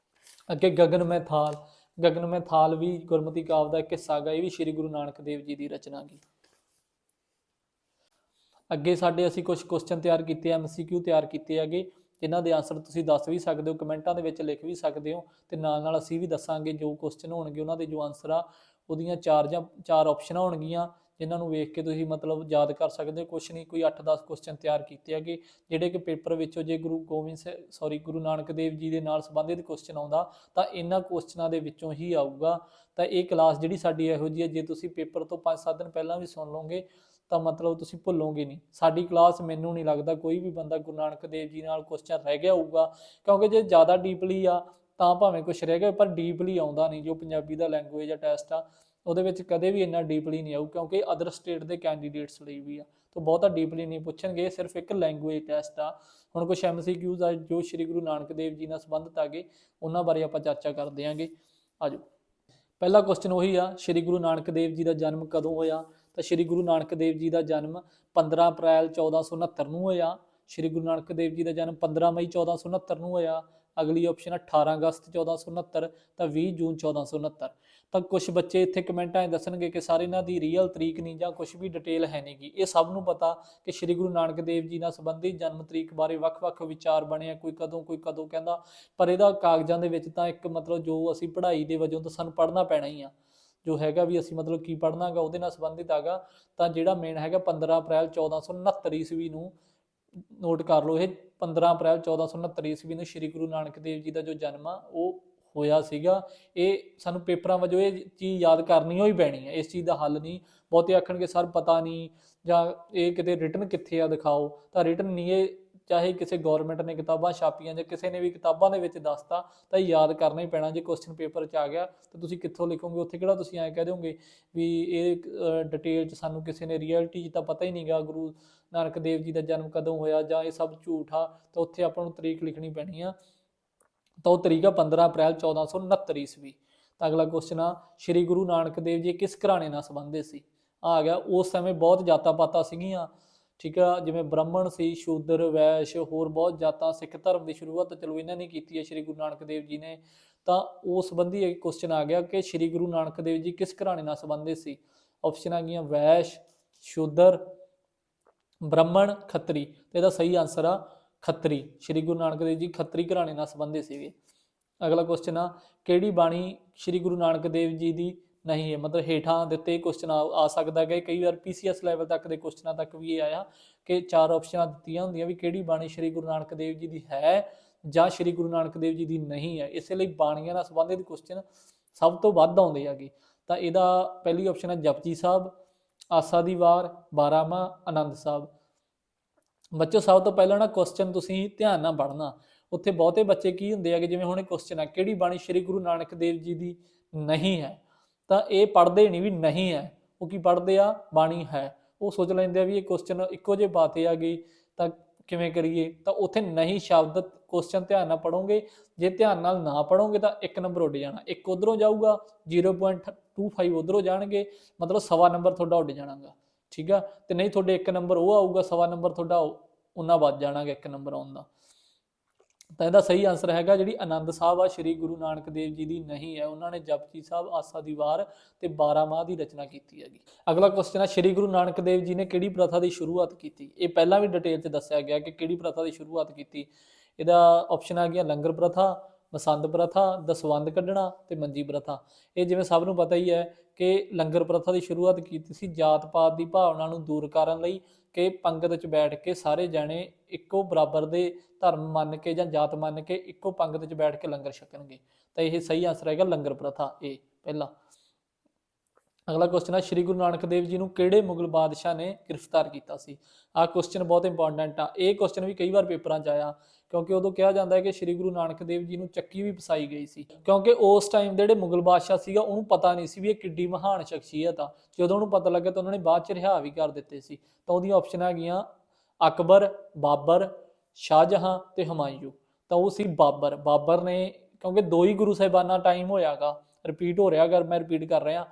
ਅੱਗੇ ਗਗਨ ਮੈਂ ਥਾਲ ਵੀ ਗੁਰਮਤਿ ਕਾਵਿ ਦਾ ਇੱਕ ਹਿੱਸਾ ਗਾ, ਇਹ ਵੀ ਸ਼੍ਰੀ ਗੁਰੂ ਨਾਨਕ ਦੇਵ ਜੀ ਦੀ ਰਚਨਾ ਗੀ। ਅੱਗੇ ਸਾਡੇ ਅਸੀਂ ਕੁਝ ਕੁਐਸਚਨ ਤਿਆਰ ਕੀਤੇ, MCQ ਤਿਆਰ ਕੀਤੇ ਹੈਗੇ, ਜਿਨ੍ਹਾਂ ਦੇ ਆਨਸਰ ਤੁਸੀਂ ਦੱਸ ਵੀ ਸਕਦੇ ਹੋ, ਕਮੈਂਟਾਂ ਦੇ ਵਿੱਚ ਲਿਖ ਵੀ ਸਕਦੇ ਹੋ, ਤੇ ਨਾਲ ਅਸੀਂ ਵੀ ਦੱਸਾਂਗੇ ਜੋ ਕੁਐਸਚਨ ਹੋਣਗੇ ਉਹਨਾਂ ਦੇ ਜੋ ਆਨਸਰ ਆ ਉਹਦੀਆਂ ਚਾਰ ਆਪਸ਼ਨਾਂ ਹੋਣਗੀਆਂ ਜਿਨ੍ਹਾਂ ਨੂੰ ਵੇਖ ਕੇ ਤੁਸੀਂ ਮਤਲਬ ਯਾਦ ਕਰ ਸਕਦੇ ਹੋ। ਕੁਛ ਨਹੀਂ, ਕੋਈ 8-10 ਕੁਐਸਚਨ ਤਿਆਰ ਕੀਤੇ ਹੈਗੇ ਜਿਹੜੇ ਕਿ ਪੇਪਰ ਵਿੱਚੋਂ ਜੇ ਗੁਰੂ ਨਾਨਕ ਦੇਵ ਜੀ ਦੇ ਨਾਲ ਸੰਬੰਧਿਤ ਕੁਐਸਚਨ ਆਉਂਦਾ ਤਾਂ ਇਹਨਾਂ ਕੁਐਸਚਨਾਂ ਦੇ ਵਿੱਚੋਂ ਹੀ ਆਊਗਾ। ਤਾਂ ਇਹ ਕਲਾਸ ਜਿਹੜੀ ਸਾਡੀ ਇਹੋ ਜਿਹੀ ਹੈ, ਜੇ ਤੁਸੀਂ ਪੇਪਰ ਤੋਂ 5-7 ਦਿਨ ਪਹਿਲਾਂ ਵੀ ਸੁਣ ਲਓਗੇ ਤਾਂ ਮਤਲਬ ਤੁਸੀਂ ਭੁੱਲੋਗੇ ਨਹੀਂ। ਸਾਡੀ ਕਲਾਸ ਮੈਨੂੰ ਨਹੀਂ ਲੱਗਦਾ ਕੋਈ ਵੀ ਬੰਦਾ ਗੁਰੂ ਨਾਨਕ ਦੇਵ ਜੀ ਨਾਲ ਕੁਐਸਚਨ ਰਹਿ ਗਿਆ ਹੋਊਗਾ, ਕਿਉਂਕਿ ਜੇ ਜ਼ਿਆਦਾ ਡੀਪਲੀ ਆ ਤਾਂ ਭਾਵੇਂ ਕੁਛ ਰਹਿ ਗਿਆ, ਪਰ ਡੀਪਲੀ ਆਉਂਦਾ ਨਹੀਂ। ਜੋ ਪੰਜਾਬੀ ਦਾ ਲੈਂਗੁਏਜ ਟੈਸਟ ਆ ਉਹਦੇ ਵਿੱਚ ਕਦੇ ਵੀ ਇੰਨਾ ਡੀਪਲੀ ਨਹੀਂ ਆਊ, ਕਿਉਂਕਿ ਅਦਰ ਸਟੇਟ ਦੇ ਕੈਂਡੀਡੇਟਸ ਲਈ ਵੀ ਆ, ਤਾਂ ਬਹੁਤਾ ਡੀਪਲੀ ਨਹੀਂ ਪੁੱਛਣਗੇ। ਸਿਰਫ ਇੱਕ ਲੈਂਗੁਏਜ ਟੈਸਟ ਆ। ਹੁਣ ਕੁਛ MCQs ਆ ਜੋ ਸ਼੍ਰੀ ਗੁਰੂ ਨਾਨਕ ਦੇਵ ਜੀ ਨਾਲ ਸੰਬੰਧਿਤ ਆਗੇ, ਉਹਨਾਂ ਬਾਰੇ ਆਪਾਂ ਚਰਚਾ ਕਰਦੇ ਆਂਗੇ। ਆਜੋ, ਪਹਿਲਾ ਕੁਐਸਚਨ ਉਹੀ ਆ, ਸ਼੍ਰੀ ਗੁਰੂ ਨਾਨਕ ਦੇਵ ਜੀ ਦਾ ਜਨਮ ਕਦੋਂ ਹੋਇਆ? ਤਾਂ ਸ਼੍ਰੀ ਗੁਰੂ ਨਾਨਕ ਦੇਵ ਜੀ ਦਾ ਜਨਮ 15 ਅਪ੍ਰੈਲ 1469 ਨੂੰ ਹੋਇਆ। ਸ਼੍ਰੀ ਗੁਰੂ ਨਾਨਕ ਦੇਵ ਜੀ ਦਾ ਜਨਮ 15 ਮਈ 1469 ਨੂੰ ਹੋਇਆ। ਅਗਲੀ ਆਪਸ਼ਨ 18 ਅਗਸਤ 1469 ਤਾਂ 20 ਜੂਨ 1469। ਤਾਂ ਕੁਝ ਬੱਚੇ ਇੱਥੇ ਕਮੈਂਟਾਂ 'ਚ ਦੱਸਣਗੇ ਕਿ ਸਾਰੇ ਇਹਨਾਂ ਦੀ ਰੀਅਲ ਤਰੀਕ ਨਹੀਂ ਜਾਂ ਕੁਝ ਵੀ ਡਿਟੇਲ ਹੈ ਨਹੀਂ ਗੀ। ਇਹ ਸਭ ਨੂੰ ਪਤਾ ਕਿ ਸ਼੍ਰੀ ਗੁਰੂ ਨਾਨਕ ਦੇਵ ਜੀ ਨਾਲ ਸੰਬੰਧਿਤ ਜਨਮ ਤਰੀਕ ਬਾਰੇ ਵੱਖ-ਵੱਖ ਵਿਚਾਰ ਬਣੇ ਆ, ਕੋਈ ਕਦੋਂ ਕਹਿੰਦਾ, ਪਰ ਇਹਦਾ ਕਾਗਜ਼ਾਂ ਦੇ ਵਿੱਚ ਤਾਂ ਇੱਕ ਮਤਲਬ ਜੋ ਅਸੀਂ ਪੜ੍ਹਾਈ ਦੇ ਵਜੋਂ ਤਾਂ ਸਾਨੂੰ ਪੜ੍ਹਨਾ ਪੈਣਾ ਹੀ ਆ, ਜੋ ਹੈਗਾ ਵੀ ਅਸੀਂ ਮਤਲਬ ਕੀ ਪੜ੍ਹਨਾ ਗਾ ਉਹਦੇ ਨਾਲ ਸੰਬੰਧਿਤ ਹੈਗਾ। ਤਾਂ ਜਿਹੜਾ ਮੇਨ ਹੈਗਾ 15 ਅਪ੍ਰੈਲ 1469 ਈਸਵੀ ਨੂੰ, ਨੋਟ ਕਰ ਲਓ ਇਹ 15 ਅਪ੍ਰੈਲ 1469 ਈਸਵੀ ਨੂੰ ਸ਼੍ਰੀ ਗੁਰੂ ਨਾਨਕ ਦੇਵ ਜੀ ਦਾ ਜੋ ਜਨਮ ਆ ਉਹ ਹੋਇਆ ਸੀਗਾ। ਇਹ ਸਾਨੂੰ ਪੇਪਰਾਂ ਵਜੋਂ ਇਹ ਚੀਜ਼ ਯਾਦ ਕਰਨੀ ਹੋਈ ਪੈਣੀ ਹੈ, ਇਸ ਚੀਜ਼ ਦਾ ਹੱਲ ਨਹੀਂ। ਬਹੁਤੇ ਆਖਣਗੇ ਸਰ ਪਤਾ ਨਹੀਂ ਜਾਂ ਇਹ ਕਿਤੇ ਰਿਟਨ ਕਿੱਥੇ ਆ ਦਿਖਾਓ, ਤਾਂ ਰਿਟਨ ਨਹੀਂ, ਇਹ ਚਾਹੇ ਕਿਸੇ ਗੌਰਮੈਂਟ ਨੇ ਕਿਤਾਬਾਂ ਛਾਪੀਆਂ ਜਾਂ ਕਿਸੇ ਨੇ ਵੀ ਕਿਤਾਬਾਂ ਦੇ ਵਿੱਚ ਦੱਸਤਾ ਤਾਂ ਯਾਦ ਕਰਨਾ ਹੀ ਪੈਣਾ। ਜੇ ਕੁਐਸਚਨ ਪੇਪਰ 'ਚ ਆ ਗਿਆ ਤਾਂ ਤੁਸੀਂ ਕਿੱਥੋਂ ਲਿਖੋਗੇ? ਉੱਥੇ ਕਿਹੜਾ ਤੁਸੀਂ ਐਂ ਕਹਿ ਦਿਓਗੇ ਵੀ ਇਹ ਡਿਟੇਲ 'ਚ ਸਾਨੂੰ ਕਿਸੇ ਨੇ ਰਿਐਲਿਟੀ 'ਚ ਤਾਂ ਪਤਾ ਹੀ ਨਹੀਂਗਾ ਗੁਰੂ ਨਾਨਕ ਦੇਵ ਜੀ ਦਾ ਜਨਮ ਕਦੋਂ ਹੋਇਆ ਜਾਂ ਇਹ ਸਭ ਝੂਠ ਆ, ਤਾਂ ਉੱਥੇ ਆਪਾਂ ਨੂੰ ਤਰੀਕ ਲਿਖਣੀ ਪੈਣੀ ਆ। ਤਾਂ ਉਹ ਤਰੀਕ ਆ 15 ਅਪ੍ਰੈਲ 1469 ਈਸਵੀ। ਤਾਂ ਅਗਲਾ ਕੁਐਸਚਨ ਆ, ਸ਼੍ਰੀ ਗੁਰੂ ਨਾਨਕ ਦੇਵ ਜੀ ਕਿਸ ਘਰਾਣੇ ਨਾਲ ਸੰਬੰਧਿਤ ਸੀ? ਆ ਗਿਆ, ਉਸ ਸਮੇਂ ਬਹੁਤ ਜਾਤਾਂ ਪਾਤਾਂ ਸੀਗੀਆਂ, ਠੀਕ ਆ, ਜਿਵੇਂ ਬ੍ਰਾਹਮਣ ਸੀ, ਸ਼ੂਦਰ, ਵੈਸ਼, ਹੋਰ ਬਹੁਤ ਜਾਤਾਂ। ਸਿੱਖ ਧਰਮ ਦੀ ਸ਼ੁਰੂਆਤ ਚਲੋ ਇਹਨਾਂ ਨੇ ਕੀਤੀ ਹੈ ਸ਼੍ਰੀ ਗੁਰੂ ਨਾਨਕ ਦੇਵ ਜੀ ਨੇ। ਤਾਂ ਉਸ ਸੰਬੰਧੀ ਇੱਕ ਕੁਐਸਚਨ ਆ ਗਿਆ ਕਿ ਸ਼੍ਰੀ ਗੁਰੂ ਨਾਨਕ ਦੇਵ ਜੀ ਕਿਸ ਘਰਾਣੇ ਨਾਲ ਸੰਬੰਧਿਤ ਸੀ? ਆਪਸ਼ਨ ਆ ਗਈਆਂ ਵੈਸ਼, ਸ਼ੂਦਰ, ਬ੍ਰਾਹਮਣ, ਖੱਤਰੀ। ਤੇ ਇਹਦਾ ਸਹੀ ਆਨਸਰ ਆ ਖੱਤਰੀ। ਸ਼੍ਰੀ ਗੁਰੂ ਨਾਨਕ ਦੇਵ ਜੀ ਖੱਤਰੀ ਘਰਾਣੇ ਨਾਲ ਸੰਬੰਧਿਤ ਸੀਗੇ। ਅਗਲਾ ਕੁਐਸਚਨ ਆ, ਕਿਹੜੀ ਬਾਣੀ ਸ਼੍ਰੀ ਗੁਰੂ ਨਾਨਕ ਦੇਵ ਜੀ ਦੀ ਨਹੀਂ ਹੈ? ਮਤਲਬ ਹੇਠਾਂ ਦਿੱਤੇ ਕੁਐਸਚਨ ਆ ਸਕਦਾ ਹੈ, ਕਈ ਵਾਰ PCS ਲੈਵਲ ਤੱਕ ਦੇ ਕੁਐਸਚਨਾਂ ਤੱਕ ਵੀ ਇਹ ਆਇਆ ਕਿ 4 ਆਪਸ਼ਨਾਂ ਦਿੱਤੀਆਂ ਹੁੰਦੀਆਂ ਵੀ ਕਿਹੜੀ ਬਾਣੀ ਸ਼੍ਰੀ ਗੁਰੂ ਨਾਨਕ ਦੇਵ ਜੀ ਦੀ ਹੈ ਜਾਂ ਸ਼੍ਰੀ ਗੁਰੂ ਨਾਨਕ ਦੇਵ ਜੀ ਦੀ ਨਹੀਂ ਹੈ। ਇਸੇ ਲਈ ਬਾਣੀਆਂ ਨਾਲ ਸੰਬੰਧਿਤ ਕੁਐਸਚਨ ਸਭ ਤੋਂ ਵੱਧ ਆਉਂਦੇ ਹੈਗੇ। ਤਾਂ ਇਹਦਾ ਪਹਿਲੀ ਆਪਸ਼ਨ ਹੈ ਜਪਜੀ ਸਾਹਿਬ, ਆਸਾ ਦੀ ਵਾਰ, ਬਾਰਾਂਮਾਹ, ਆਨੰਦ ਸਾਹਿਬ। ਬੱਚੋ ਸਭ ਤੋਂ ਪਹਿਲਾਂ ਨਾ ਕੁਐਸਚਨ ਤੁਸੀਂ ਧਿਆਨ ਨਾਲ ਪੜ੍ਹਨਾ। ਉੱਥੇ ਬਹੁਤੇ ਬੱਚੇ ਕੀ ਹੁੰਦੇ ਹੈਗੇ, ਜਿਵੇਂ ਹੁਣ ਇਹ ਕੁਐਸਚਨ ਹੈ ਕਿਹੜੀ ਬਾਣੀ ਸ਼੍ਰੀ ਗੁਰੂ ਨਾਨਕ ਦੇਵ ਜੀ ਦੀ ਨਹੀਂ ਹੈ, ਤਾਂ ਇਹ ਪੜ੍ਹਦੇ ਨਹੀਂ ਵੀ ਨਹੀਂ ਹੈ, ਉਹ ਕੀ ਪੜ੍ਹਦੇ ਆ ਬਾਣੀ ਹੈ। ਉਹ ਸੋਚ ਲੈਂਦੇ ਆ ਵੀ ਇਹ ਕੁਐਸਚਨ ਇੱਕੋ ਜਿਹੇ ਬਾਤੇ ਆ ਗਈ ਤਾਂ ਕਿਵੇਂ ਕਰੀਏ। ਤਾਂ ਉੱਥੇ ਨਹੀਂ ਸ਼ਬਦ ਕੁਐਸਚਨ ਧਿਆਨ ਨਾਲ ਪੜ੍ਹੋਗੇ। ਜੇ ਧਿਆਨ ਨਾਲ ਨਾ ਪੜ੍ਹੋਗੇ ਤਾਂ 1 ਨੰਬਰ ਉੱਡ ਜਾਣਾ, 1 ਉੱਧਰੋਂ ਜਾਊਗਾ, 0.25 ਉੱਧਰੋਂ ਜਾਣਗੇ, ਮਤਲਬ 1.25 ਨੰਬਰ ਤੁਹਾਡਾ ਉੱਡ ਜਾਣਾਗਾ, ਠੀਕ ਆ। ਤੇ ਨਹੀਂ ਤੁਹਾਡੇ 1 ਨੰਬਰ ਉਹ ਆਊਗਾ, 1.25 ਨੰਬਰ ਤੁਹਾਡਾ ਉਹਨਾਂ ਵੱਧ ਜਾਣਾਗਾ 1 ਨੰਬਰ ਆਉਣ ਦਾ। ਤਾਂ ਇਹਦਾ ਸਹੀ ਆਨਸਰ ਹੈਗਾ ਜਿਹੜੀ ਆਨੰਦ ਸਾਹਿਬ ਆ ਸ਼੍ਰੀ ਗੁਰੂ ਨਾਨਕ ਦੇਵ ਜੀ ਦੀ ਨਹੀਂ ਹੈ। ਉਹਨਾਂ ਨੇ ਜਪਜੀ ਸਾਹਿਬ, ਆਸਾ ਦੀ ਵਾਰ ਤੇ ਬਾਰਾਂਮਾਹ ਦੀ ਰਚਨਾ ਕੀਤੀ ਹੈਗੀ। ਅਗਲਾ ਕੁਐਸਚਨ ਹੈ, ਸ਼੍ਰੀ ਗੁਰੂ ਨਾਨਕ ਦੇਵ ਜੀ ਨੇ ਕਿਹੜੀ ਪ੍ਰਥਾ ਦੀ ਸ਼ੁਰੂਆਤ ਕੀਤੀ? ਇਹ ਪਹਿਲਾਂ ਵੀ ਡਿਟੇਲ 'ਚ ਦੱਸਿਆ ਗਿਆ ਕਿ ਕਿਹੜੀ ਪ੍ਰਥਾ ਦੀ ਸ਼ੁਰੂਆਤ ਕੀਤੀ। ਇਹਦਾ ਆਪਸ਼ਨ ਆ ਗਿਆ ਲੰਗਰ ਪ੍ਰਥਾ, ਮਸੰਦ ਪ੍ਰਥਾ, ਦਸਵੰਧ ਕੱਢਣਾ ਤੇ ਮੰਜੀ ਪ੍ਰਥਾ। ਇਹ ਜਿਵੇਂ ਸਭ ਨੂੰ ਪਤਾ ਹੀ ਹੈ ਕਿ ਲੰਗਰ ਪ੍ਰਥਾ ਦੀ ਸ਼ੁਰੂਆਤ ਕੀਤੀ ਸੀ ਜਾਤ ਪਾਤ ਦੀ ਭਾਵਨਾ ਨੂੰ ਦੂਰ ਕਰਨ ਲਈ, ਕਿ ਪੰਗਤ 'ਚ ਬੈਠ ਕੇ ਸਾਰੇ ਜਾਣੇ ਇੱਕੋ ਬਰਾਬਰ ਦੇ ਧਰਮ ਮੰਨ ਕੇ ਜਾਂ ਜਾਤ ਮੰਨ ਕੇ ਇੱਕੋ ਪੰਗਤ 'ਚ ਬੈਠ ਕੇ ਲੰਗਰ ਛਕਣਗੇ। ਤਾਂ ਇਹ ਸਹੀ ਆਨਸਰ ਹੈਗਾ ਲੰਗਰ ਪ੍ਰਥਾ, ਇਹ ਪਹਿਲਾ। ਅਗਲਾ ਕੁਐਸਚਨ ਹੈ, ਸ਼੍ਰੀ ਗੁਰੂ ਨਾਨਕ ਦੇਵ ਜੀ ਨੂੰ ਕਿਹੜੇ ਮੁਗਲ ਬਾਦਸ਼ਾਹ ਨੇ ਗ੍ਰਿਫਤਾਰ ਕੀਤਾ ਸੀ? ਆਹ ਕੁਐਸਚਨ ਬਹੁਤ ਇੰਪੋਰਟੈਂਟ ਆ। ਇਹ ਕੁਐਸਚਨ ਵੀ ਕਈ ਵਾਰ ਪੇਪਰਾਂ 'ਚ ਆਇਆ, ਕਿਉਂਕਿ ਉਦੋਂ ਕਿਹਾ ਜਾਂਦਾ ਹੈ ਕਿ ਸ਼੍ਰੀ ਗੁਰੂ ਨਾਨਕ ਦੇਵ ਜੀ ਨੂੰ ਚੱਕੀ ਵੀ ਫਸਾਈ ਗਈ ਸੀ, ਕਿਉਂਕਿ ਉਸ ਟਾਈਮ ਦੇ ਜਿਹੜੇ ਮੁਗਲ ਬਾਦਸ਼ਾਹ ਸੀਗਾ ਉਹਨੂੰ ਪਤਾ ਨਹੀਂ ਸੀ ਵੀ ਇਹ ਕਿੱਡੀ ਮਹਾਨ ਸ਼ਖਸੀਅਤ ਆ। ਜਦੋਂ ਉਹਨੂੰ ਪਤਾ ਲੱਗਾ ਤਾਂ ਉਹਨਾਂ ਨੇ ਬਾਅਦ 'ਚ ਰਿਹਾ ਵੀ ਕਰ ਦਿੱਤੇ ਸੀ। ਤਾਂ ਉਹਦੀਆਂ ਆਪਸ਼ਨ ਹੈਗੀਆਂ ਅਕਬਰ, ਬਾਬਰ, ਸ਼ਾਹਜਹਾਂ ਤੇ ਹਮਾਯੂ। ਤਾਂ ਉਹ ਸੀ ਬਾਬਰ। ਬਾਬਰ ਨੇ, ਕਿਉਂਕਿ 2 ਹੀ ਗੁਰੂ ਸਾਹਿਬਾਨਾਂ ਟਾਈਮ ਹੋਇਆਗਾ, ਰਿਪੀਟ ਹੋ ਰਿਹਾ ਅਗਰ ਮੈਂ ਰਿਪੀਟ ਕਰ ਰਿਹਾ,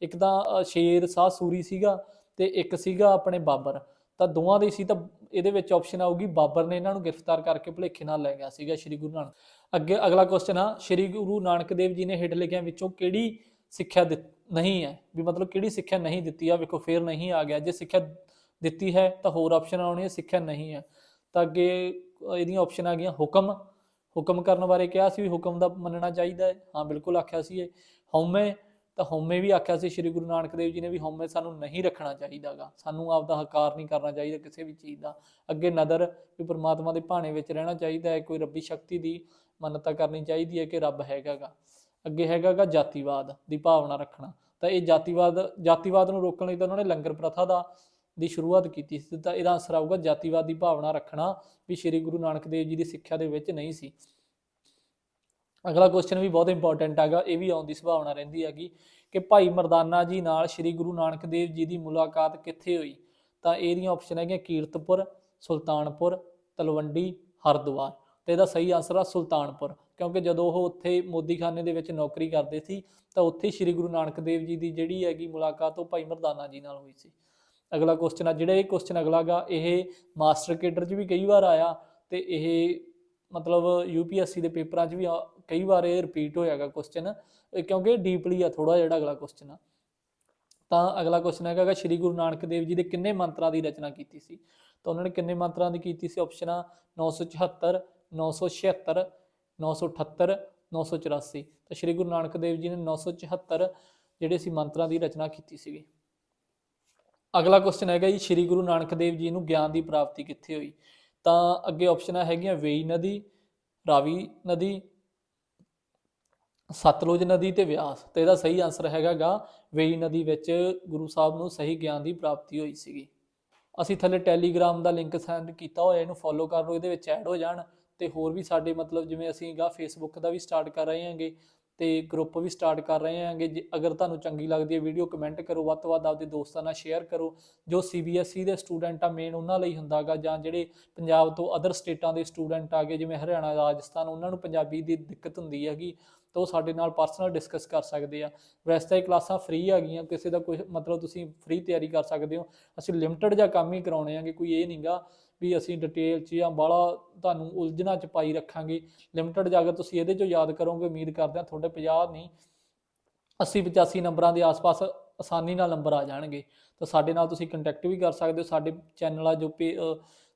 ਇੱਕ ਤਾਂ ਸ਼ੇਰ ਸ਼ਾਹ ਸੂਰੀ ਸੀਗਾ ਤੇ ਇੱਕ ਸੀਗਾ ਆਪਣੇ ਬਾਬਰ। ਤਾਂ ਦੋਵਾਂ ਦੀ ਸੀ, ਤਾਂ ਇਹਦੇ ਵਿੱਚ ਆਪਸ਼ਨ ਆਊਗੀ ਬਾਬਰ ਨੇ ਇਹਨਾਂ ਨੂੰ ਗ੍ਰਿਫਤਾਰ ਕਰਕੇ ਭੁਲੇਖੇ ਨਾਲ ਲੈ ਗਿਆ ਸੀਗਾ ਸ਼੍ਰੀ ਗੁਰੂ ਨਾਨਕ। ਅੱਗੇ ਅਗਲਾ ਕੁਐਸਚਨ ਆ, ਸ਼੍ਰੀ ਗੁਰੂ ਨਾਨਕ ਦੇਵ ਜੀ ਨੇ ਹੇਠ ਲਿਖਿਆਂ ਵਿੱਚੋਂ ਕਿਹੜੀ ਸਿੱਖਿਆ ਨਹੀਂ ਹੈ? ਵੀ ਮਤਲਬ ਕਿਹੜੀ ਸਿੱਖਿਆ ਨਹੀਂ ਦਿੱਤੀ ਆ? ਵੇਖੋ ਫੇਰ ਨਹੀਂ ਆ ਗਿਆ। ਜੇ ਸਿੱਖਿਆ ਦਿੱਤੀ ਹੈ ਤਾਂ ਹੋਰ ਆਪਸ਼ਨ ਆਉਣੀ ਹੈ, ਸਿੱਖਿਆ ਨਹੀਂ ਹੈ ਤਾਂ ਅੱਗੇ ਇਹਦੀਆਂ ਆਪਸ਼ਨ ਆ ਗਈਆਂ ਹੁਕਮ, ਹੁਕਮ ਕਰਨ ਬਾਰੇ ਕਿਹਾ ਸੀ ਵੀ ਹੁਕਮ ਦਾ ਮੰਨਣਾ ਚਾਹੀਦਾ ਹੈ, ਹਾਂ ਬਿਲਕੁਲ ਆਖਿਆ ਸੀ ਇਹ। ਹਉਮੈ, ਤਾਂ ਹਉਮੈ ਵੀ ਆਖਿਆ ਸੀ ਸ਼੍ਰੀ ਗੁਰੂ ਨਾਨਕ ਦੇਵ ਜੀ ਨੇ ਵੀ ਹਉਮੈ ਸਾਨੂੰ ਨਹੀਂ ਰੱਖਣਾ ਚਾਹੀਦਾਗਾ, ਸਾਨੂੰ ਆਪਦਾ ਹੰਕਾਰ ਨਹੀਂ ਕਰਨਾ ਚਾਹੀਦਾ ਕਿਸੇ ਵੀ ਚੀਜ਼ ਦਾ। ਅੱਗੇ ਨਦਰ, ਵੀ ਪਰਮਾਤਮਾ ਦੇ ਭਾਣੇ ਵਿੱਚ ਰਹਿਣਾ ਚਾਹੀਦਾ ਹੈ, ਕੋਈ ਰੱਬੀ ਸ਼ਕਤੀ ਦੀ ਮੰਨਤਾ ਕਰਨੀ ਚਾਹੀਦੀ ਹੈ ਕਿ ਰੱਬ ਹੈਗਾਗਾ। ਅੱਗੇ ਹੈਗਾਗਾ ਜਾਤੀਵਾਦ ਦੀ ਭਾਵਨਾ ਰੱਖਣਾ। ਤਾਂ ਇਹ ਜਾਤੀਵਾਦ ਨੂੰ ਰੋਕਣ ਲਈ ਤਾਂ ਉਹਨਾਂ ਨੇ ਲੰਗਰ ਪ੍ਰਥਾ ਦੀ ਸ਼ੁਰੂਆਤ ਕੀਤੀ ਸੀ। ਤਾਂ ਇਹਦਾ ਆਨਸਰ ਆਊਗਾ ਜਾਤੀਵਾਦ ਦੀ ਭਾਵਨਾ ਰੱਖਣਾ ਵੀ ਸ਼੍ਰੀ ਗੁਰੂ ਨਾਨਕ ਦੇਵ ਜੀ ਦੀ ਸਿੱਖਿਆ ਦੇ ਵਿੱਚ ਨਹੀਂ ਸੀ। ਅਗਲਾ ਕੁਐਸਚਨ ਵੀ ਬਹੁਤ ਇੰਪੋਰਟੈਂਟ ਹੈਗਾ, ਇਹ ਵੀ ਆਉਣ ਦੀ ਸੰਭਾਵਨਾ ਰਹਿੰਦੀ ਹੈਗੀ ਕਿ ਭਾਈ ਮਰਦਾਨਾ ਜੀ ਨਾਲ ਸ੍ਰੀ ਗੁਰੂ ਨਾਨਕ ਦੇਵ ਜੀ ਦੀ ਮੁਲਾਕਾਤ ਕਿੱਥੇ ਹੋਈ। ਤਾਂ ਇਹਦੀਆਂ ਆਪਸ਼ਨ ਹੈਗੀਆਂ ਕੀਰਤਪੁਰ, ਸੁਲਤਾਨਪੁਰ, ਤਲਵੰਡੀ, ਹਰਿਦੁਆਰ। ਤੇ ਇਹਦਾ ਸਹੀ ਆਨਸਰ ਆ ਸੁਲਤਾਨਪੁਰ, ਕਿਉਂਕਿ ਜਦੋਂ ਉਹ ਉੱਥੇ ਮੋਦੀਖਾਨੇ ਦੇ ਵਿੱਚ ਨੌਕਰੀ ਕਰਦੇ ਸੀ ਤਾਂ ਉੱਥੇ ਸ੍ਰੀ ਗੁਰੂ ਨਾਨਕ ਦੇਵ ਜੀ ਦੀ ਜਿਹੜੀ ਹੈਗੀ ਮੁਲਾਕਾਤ ਉਹ ਭਾਈ ਮਰਦਾਨਾ ਜੀ ਨਾਲ ਹੋਈ ਸੀ। ਅਗਲਾ ਕੁਐਸਚਨ ਆ ਜਿਹੜਾ ਇਹ ਕੁਐਸਚਨ ਅਗਲਾ ਗਾ, ਇਹ ਮਾਸਟਰ ਕੇਡਰ 'ਚ ਵੀ ਕਈ ਵਾਰ ਆਇਆ ਤੇ ਇਹ ਮਤਲਬ UPSC ਦੇ ਪੇਪਰਾਂ 'ਚ ਵੀ ਕਈ ਵਾਰ ਇਹ ਰਿਪੀਟ ਹੋਇਆਗਾ ਕੁਐਸਚਨ, ਕਿਉਂਕਿ ਡੀਪਲੀ ਆ ਥੋੜਾ ਜਿਹੜਾ ਅਗਲਾ ਕੁਐਸਚਨ ਆ। ਤਾਂ ਅਗਲਾ ਕੁਐਸਚਨ ਹੈਗਾ ਸ਼੍ਰੀ ਗੁਰੂ ਨਾਨਕ ਦੇਵ ਜੀ ਦੇ ਕਿੰਨੇ ਮੰਤਰਾਂ ਦੀ ਰਚਨਾ ਕੀਤੀ ਸੀ। ਤਾਂ ਉਹਨਾਂ ਨੇ ਕਿੰਨੇ ਮੰਤਰਾਂ ਦੀ ਕੀਤੀ ਸੀ। ਆਪਸ਼ਨ ਆ 974, 976, 978, 984। ਤਾਂ ਸ਼੍ਰੀ ਗੁਰੂ ਨਾਨਕ ਦੇਵ ਜੀ ਨੇ 974 ਜਿਹੜੇ ਸੀ ਮੰਤਰਾਂ ਦੀ ਰਚਨਾ ਕੀਤੀ ਸੀਗੀ। ਅਗਲਾ ਕੁਐਸਚਨ ਹੈਗਾ ਜੀ ਸ਼੍ਰੀ ਗੁਰੂ ਨਾਨਕ ਦੇਵ ਜੀ ਨੂੰ ਗਿਆਨ ਦੀ ਪ੍ਰਾਪਤੀ ਕਿੱਥੇ ਹੋਈ। ਤਾਂ ਅੱਗੇ ਆਪਸ਼ਨਾਂ ਹੈਗੀਆਂ ਵੇਈ ਨਦੀ, ਰਾਵੀ ਨਦੀ, ਸਤਲੁਜ ਨਦੀ ਤੇ ਵਿਆਸ। ਤੇ ਇਹਦਾ ਸਹੀ ਆਨਸਰ ਹੈਗਾ ਗਾ ਵੇਈ ਨਦੀ ਵਿੱਚ ਗੁਰੂ ਸਾਹਿਬ ਨੂੰ ਸਹੀ ਗਿਆਨ ਦੀ ਪ੍ਰਾਪਤੀ ਹੋਈ ਸੀਗੀ। ਅਸੀਂ ਥੱਲੇ ਟੈਲੀਗ੍ਰਾਮ ਦਾ ਲਿੰਕ ਸੈਂਡ ਕੀਤਾ ਹੋਇਆ, ਇਹਨੂੰ ਫੋਲੋ ਕਰ ਲਓ, ਇਹਦੇ ਵਿੱਚ ਐਡ ਹੋ ਜਾਣ। ਤੇ ਹੋਰ ਵੀ ਸਾਡੇ ਮਤਲਬ ਜਿਵੇਂ ਅਸੀਂ ਗਾ ਫੇਸਬੁੱਕ ਦਾ ਵੀ ਸਟਾਰਟ ਕਰ ਰਹੇ ਹਾਂਗੇ ਤੇ ਗਰੁੱਪ ਵੀ ਸਟਾਰਟ ਕਰ ਰਹੇ ਹਾਂਗੇ। ਜੇ ਅਗਰ ਤੁਹਾਨੂੰ ਚੰਗੀ ਲੱਗਦੀ ਹੈ ਵੀਡੀਓ ਕਮੈਂਟ ਕਰੋ, ਵੱਧ ਤੋਂ ਵੱਧ ਆਪਦੇ ਦੋਸਤਾਂ ਨਾਲ ਸ਼ੇਅਰ ਕਰੋ। ਜੋ CBSE ਦੇ ਸਟੂਡੈਂਟ ਆ ਮੇਨ ਉਹਨਾਂ ਲਈ ਹੁੰਦਾ ਗਾ, ਜਾਂ ਜਿਹੜੇ ਪੰਜਾਬ ਤੋਂ ਅਦਰ ਸਟੇਟਾਂ ਦੇ ਸਟੂਡੈਂਟ ਆ ਗਏ ਜਿਵੇਂ ਹਰਿਆਣਾ, ਰਾਜਸਥਾਨ, ਉਹਨਾਂ ਨੂੰ ਪੰਜਾਬੀ ਦੀ ਦਿੱਕਤ ਹੁੰਦੀ ਹੈਗੀ ਤਾਂ ਉਹ ਸਾਡੇ ਨਾਲ ਪਰਸਨਲ ਡਿਸਕਸ ਕਰ ਸਕਦੇ ਆ। ਵੈਸੇ ਤਾਂ ਇਹ ਕਲਾਸਾਂ ਫ੍ਰੀ ਹੈਗੀਆਂ, ਕਿਸੇ ਦਾ ਕੋਈ ਮਤਲਬ ਤੁਸੀਂ ਫ੍ਰੀ ਤਿਆਰੀ ਕਰ ਸਕਦੇ ਹੋ। ਅਸੀਂ ਲਿਮਟਿਡ ਜਿਹਾ ਕੰਮ ਹੀ ਕਰਾਉਣੇ ਆਂਗੇ, ਕੋਈ ਇਹ ਨਹੀਂਗਾ ਵੀ ਅਸੀਂ ਡਿਟੇਲ 'ਚ ਜਾਂ ਬਾਹਲਾ ਤੁਹਾਨੂੰ ਉਲਝਣਾ 'ਚ ਪਾਈ ਰੱਖਾਂਗੇ। ਲਿਮਟਿਡ ਜਾ ਕੇ ਤੁਸੀਂ ਇਹਦੇ 'ਚੋਂ ਯਾਦ ਕਰੋਗੇ, ਉਮੀਦ ਕਰਦੇ ਹਾਂ ਤੁਹਾਡੇ 50 ਨਹੀਂ 80-85 ਨੰਬਰਾਂ ਦੇ ਆਸ-ਪਾਸ ਆਸਾਨੀ ਨਾਲ ਨੰਬਰ ਆ ਜਾਣਗੇ। ਤਾਂ ਸਾਡੇ ਨਾਲ ਤੁਸੀਂ ਕੰਟੈਕਟ ਵੀ ਕਰ ਸਕਦੇ ਹੋ। ਸਾਡੇ ਚੈਨਲ ਆ ਜੋ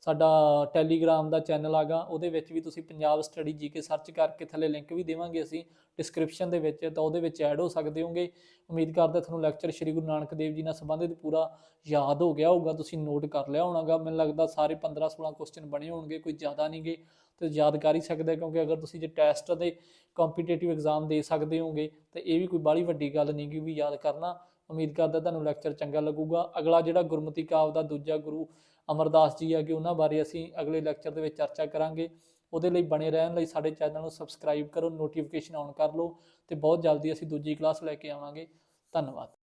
ਸਾਡਾ ਟੈਲੀਗ੍ਰਾਮ ਦਾ ਚੈਨਲ ਆਗਾ, ਉਹਦੇ ਵਿੱਚ ਵੀ ਤੁਸੀਂ ਪੰਜਾਬ ਸਟੱਡੀ GK ਸਰਚ ਕਰਕੇ ਥੱਲੇ ਲਿੰਕ ਵੀ ਦੇਵਾਂਗੇ ਅਸੀਂ ਡਿਸਕ੍ਰਿਪਸ਼ਨ ਦੇ ਵਿੱਚ, ਤਾਂ ਉਹਦੇ ਵਿੱਚ ਐਡ ਹੋ ਸਕਦੇ ਹੋਗੇ। ਉਮੀਦ ਕਰਦੇ ਤੁਹਾਨੂੰ ਲੈਕਚਰ ਸ਼੍ਰੀ ਗੁਰੂ ਨਾਨਕ ਦੇਵ ਜੀ ਨਾਲ ਸੰਬੰਧਿਤ ਪੂਰਾ ਯਾਦ ਹੋ ਗਿਆ ਹੋਊਗਾ, ਤੁਸੀਂ ਨੋਟ ਕਰ ਲਿਆ ਹੋਣਾਗਾ। ਮੈਨੂੰ ਲੱਗਦਾ ਸਾਰੇ 15-16 ਕੁਐਸਚਨ ਬਣੇ ਹੋਣਗੇ, ਕੋਈ ਜ਼ਿਆਦਾ ਨਹੀਂ ਗੇ, ਤੇ ਯਾਦ ਕਰ ਹੀ ਸਕਦੇ, ਕਿਉਂਕਿ ਅਗਰ ਤੁਸੀਂ ਜੇ ਟੈਸਟ ਦੇ ਕੰਪੀਟੀਟਿਵ ਐਗਜ਼ਾਮ ਦੇ ਸਕਦੇ ਹੋਗੇ ਤਾਂ ਇਹ ਵੀ ਕੋਈ ਬਾਹਲੀ ਵੱਡੀ ਗੱਲ ਨਹੀਂ ਗੀ ਵੀ ਯਾਦ ਕਰਨਾ। ਉਮੀਦ ਕਰਦਾ ਤੁਹਾਨੂੰ ਲੈਕਚਰ ਚੰਗਾ ਲੱਗੂਗਾ। ਅਗਲਾ ਜਿਹੜਾ ਗੁਰਮਤਿ ਕਾਵਿ ਦਾ ਦੂਜਾ ਗੁਰੂ ਅਮਰਦਾਸ ਜੀ ਹੈਗੇ, ਉਹਨਾਂ ਬਾਰੇ ਅਸੀਂ ਅਗਲੇ ਲੈਕਚਰ ਦੇ ਵਿੱਚ ਚਰਚਾ ਕਰਾਂਗੇ। ਉਹਦੇ ਲਈ ਬਣੇ ਰਹਿਣ ਲਈ ਸਾਡੇ ਚੈਨਲ ਨੂੰ ਸਬਸਕ੍ਰਾਈਬ ਕਰੋ, ਨੋਟੀਫਿਕੇਸ਼ਨ ਆਨ ਕਰ ਲਓ, ਤੇ ਬਹੁਤ ਜਲਦੀ ਅਸੀਂ ਦੂਜੀ ਕਲਾਸ ਲੈ ਕੇ ਆਵਾਂਗੇ। ਧੰਨਵਾਦ।